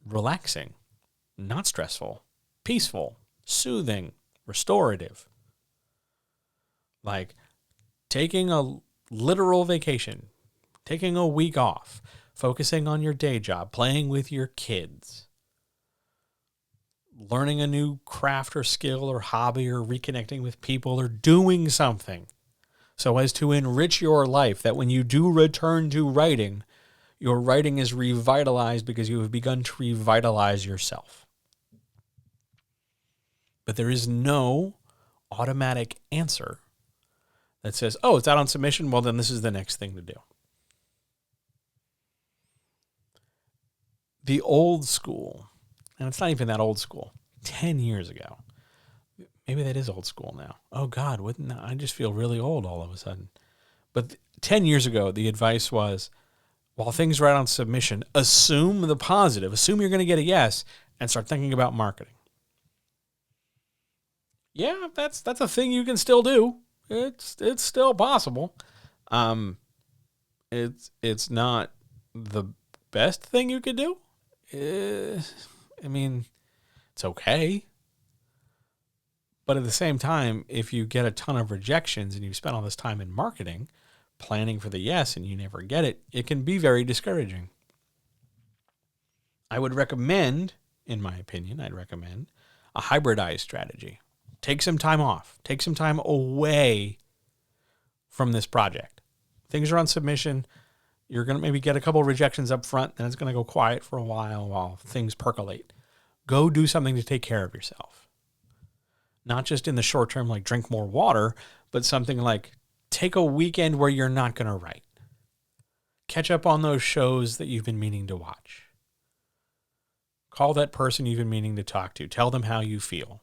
relaxing, not stressful, peaceful, soothing, restorative. Like taking a literal vacation, taking a week off, focusing on your day job, playing with your kids, learning a new craft or skill or hobby or reconnecting with people or doing something so as to enrich your life that when you do return to writing, your writing is revitalized because you have begun to revitalize yourself. But there is no automatic answer that says, oh, it's out on submission, well, then this is the next thing to do. The old school, and it's not even that old school, 10 years ago. Maybe that is old school now. Oh, God, I just feel really old all of a sudden. But 10 years ago, the advice was, while things are out on submission, assume the positive. Assume you're going to get a yes and start thinking about marketing. Yeah, that's a thing you can still do. It's still possible. It's not the best thing you could do. I mean, it's okay. But at the same time, if you get a ton of rejections and you spend all this time in marketing, planning for the yes, and you never get it, it can be very discouraging. I would recommend, in my opinion, a hybridized strategy. Take some time off. Take some time away from this project. Things are on submission. You're going to maybe get a couple of rejections up front, then it's going to go quiet for a while things percolate. Go do something to take care of yourself. Not just in the short term, like drink more water, but something like take a weekend where you're not going to write. Catch up on those shows that you've been meaning to watch. Call that person you've been meaning to talk to. Tell them how you feel.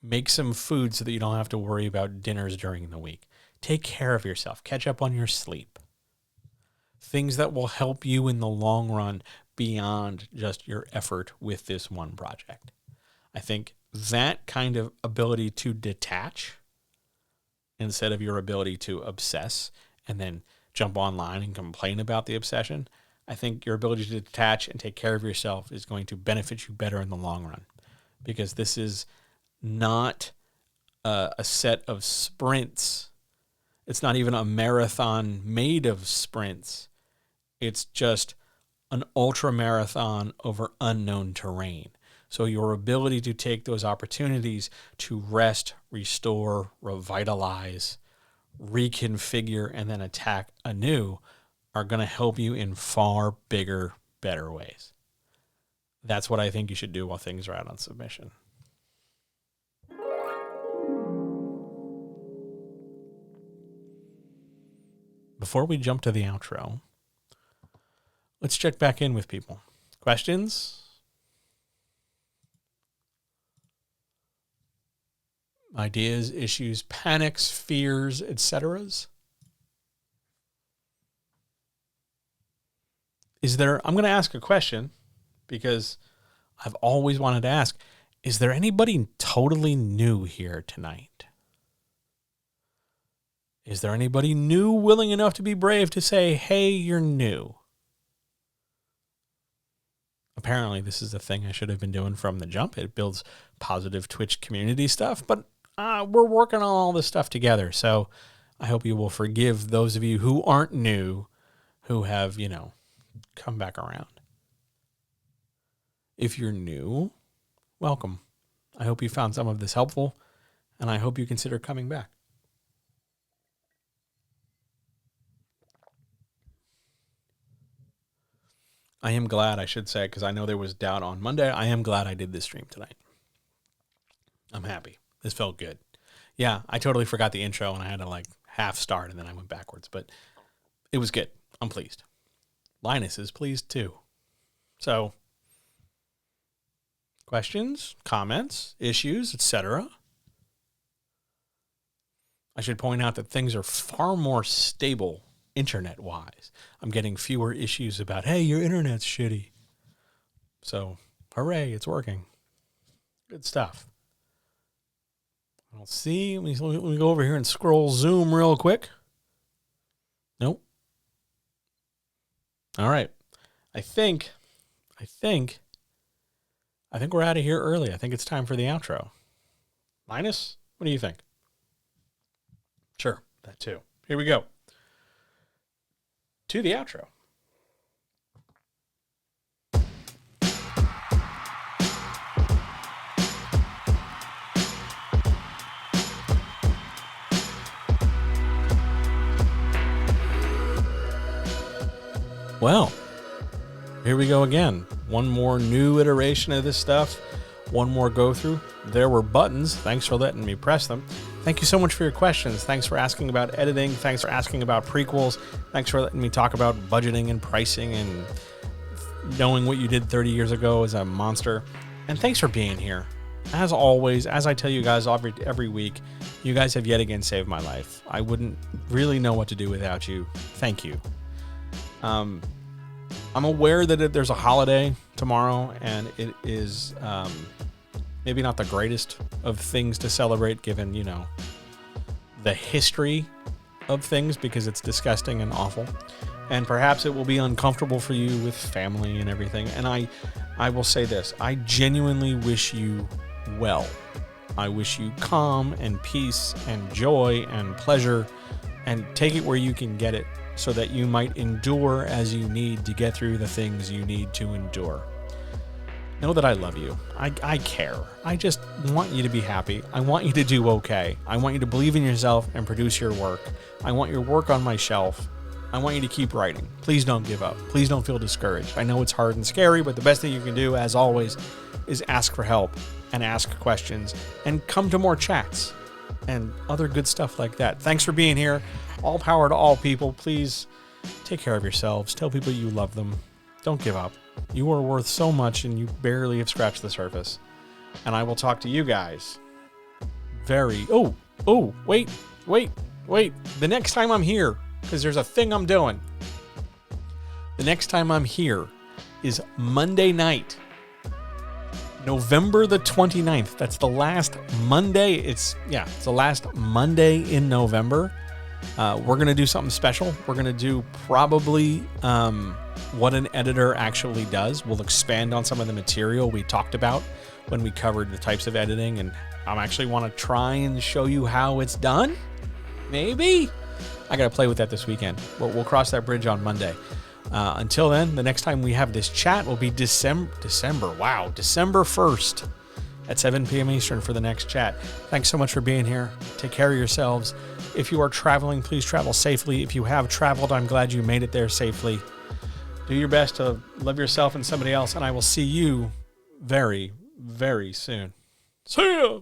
Make some food so that you don't have to worry about dinners during the week. Take care of yourself. Catch up on your sleep. Things that will help you in the long run beyond just your effort with this one project. I think that kind of ability to detach instead of your ability to obsess and then jump online and complain about the obsession, I think your ability to detach and take care of yourself is going to benefit you better in the long run, because this is not a set of sprints. It's not even a marathon made of sprints. It's just an ultra marathon over unknown terrain. So your ability to take those opportunities to rest, restore, revitalize, reconfigure, and then attack anew are going to help you in far bigger, better ways. That's what I think you should do while things are out on submission. Before we jump to the outro, let's check back in with people. Questions? Ideas, issues, panics, fears, etc. I'm going to ask a question, because I've always wanted to ask, is there anybody totally new here tonight? Is there anybody new willing enough to be brave to say, hey, you're new? Apparently, this is the thing I should have been doing from the jump. It builds positive Twitch community stuff, but we're working on all this stuff together. So I hope you will forgive those of you who aren't new, who have, come back around. If you're new, welcome. I hope you found some of this helpful, and I hope you consider coming back. I am glad, I should say, because I know there was doubt on Monday. I am glad I did this stream tonight. I'm happy. This felt good. Yeah, I totally forgot the intro, and I had to half start, and then I went backwards. But it was good. I'm pleased. Linus is pleased too. So, questions, comments, issues, etc. I should point out that things are far more stable internet-wise. I'm getting fewer issues about, hey, your internet's shitty. So, hooray, it's working. Good stuff. I'll see. Let me go over here and scroll Zoom real quick. Nope. All right. I think we're out of here early. I think it's time for the outro. Linus, what do you think? Sure, that too. Here we go. To the outro. Well, here we go again. One more new iteration of this stuff. One more go through. There were buttons. Thanks for letting me press them. Thank you so much for your questions. Thanks for asking about editing. Thanks for asking about prequels. Thanks for letting me talk about budgeting and pricing and knowing what you did 30 years ago is a monster. And thanks for being here. As always, as I tell you guys every week, you guys have yet again saved my life. I wouldn't really know what to do without you. Thank you. I'm aware that there's a holiday tomorrow, and it is maybe not the greatest of things to celebrate given, the history of things, because it's disgusting and awful. And perhaps it will be uncomfortable for you with family and everything. And I will say this, I genuinely wish you well. I wish you calm and peace and joy and pleasure, and take it where you can get it, so that you might endure as you need to get through the things you need to endure. Know that I love you. I care. I just want you to be happy. I want you to do okay. I want you to believe in yourself and produce your work. I want your work on my shelf. I want you to keep writing. Please don't give up. Please don't feel discouraged. I know it's hard and scary, but the best thing you can do, as always, is ask for help and ask questions and come to more chats and other good stuff like that. Thanks for being here. All power to all people. Please take care of yourselves. Tell people you love them. Don't give up. You are worth so much, and you barely have scratched the surface. And I will talk to you guys wait. The next time I'm here, because there's a thing I'm doing. The next time I'm here is Monday night, November the 29th. That's the last Monday. It's the last Monday in November. We're going to do something special. We're going to do probably what an editor actually does. We'll expand on some of the material we talked about when we covered the types of editing, and I actually want to try and show you how it's done. Maybe. I got to play with that this weekend. We'll cross that bridge on Monday. Until then, the next time we have this chat will be December 1st at 7 p.m. Eastern for the next chat. Thanks so much for being here. Take care of yourselves. If you are traveling, please travel safely. If you have traveled, I'm glad you made it there safely. Do your best to love yourself and somebody else, and I will see you very, very soon. See ya!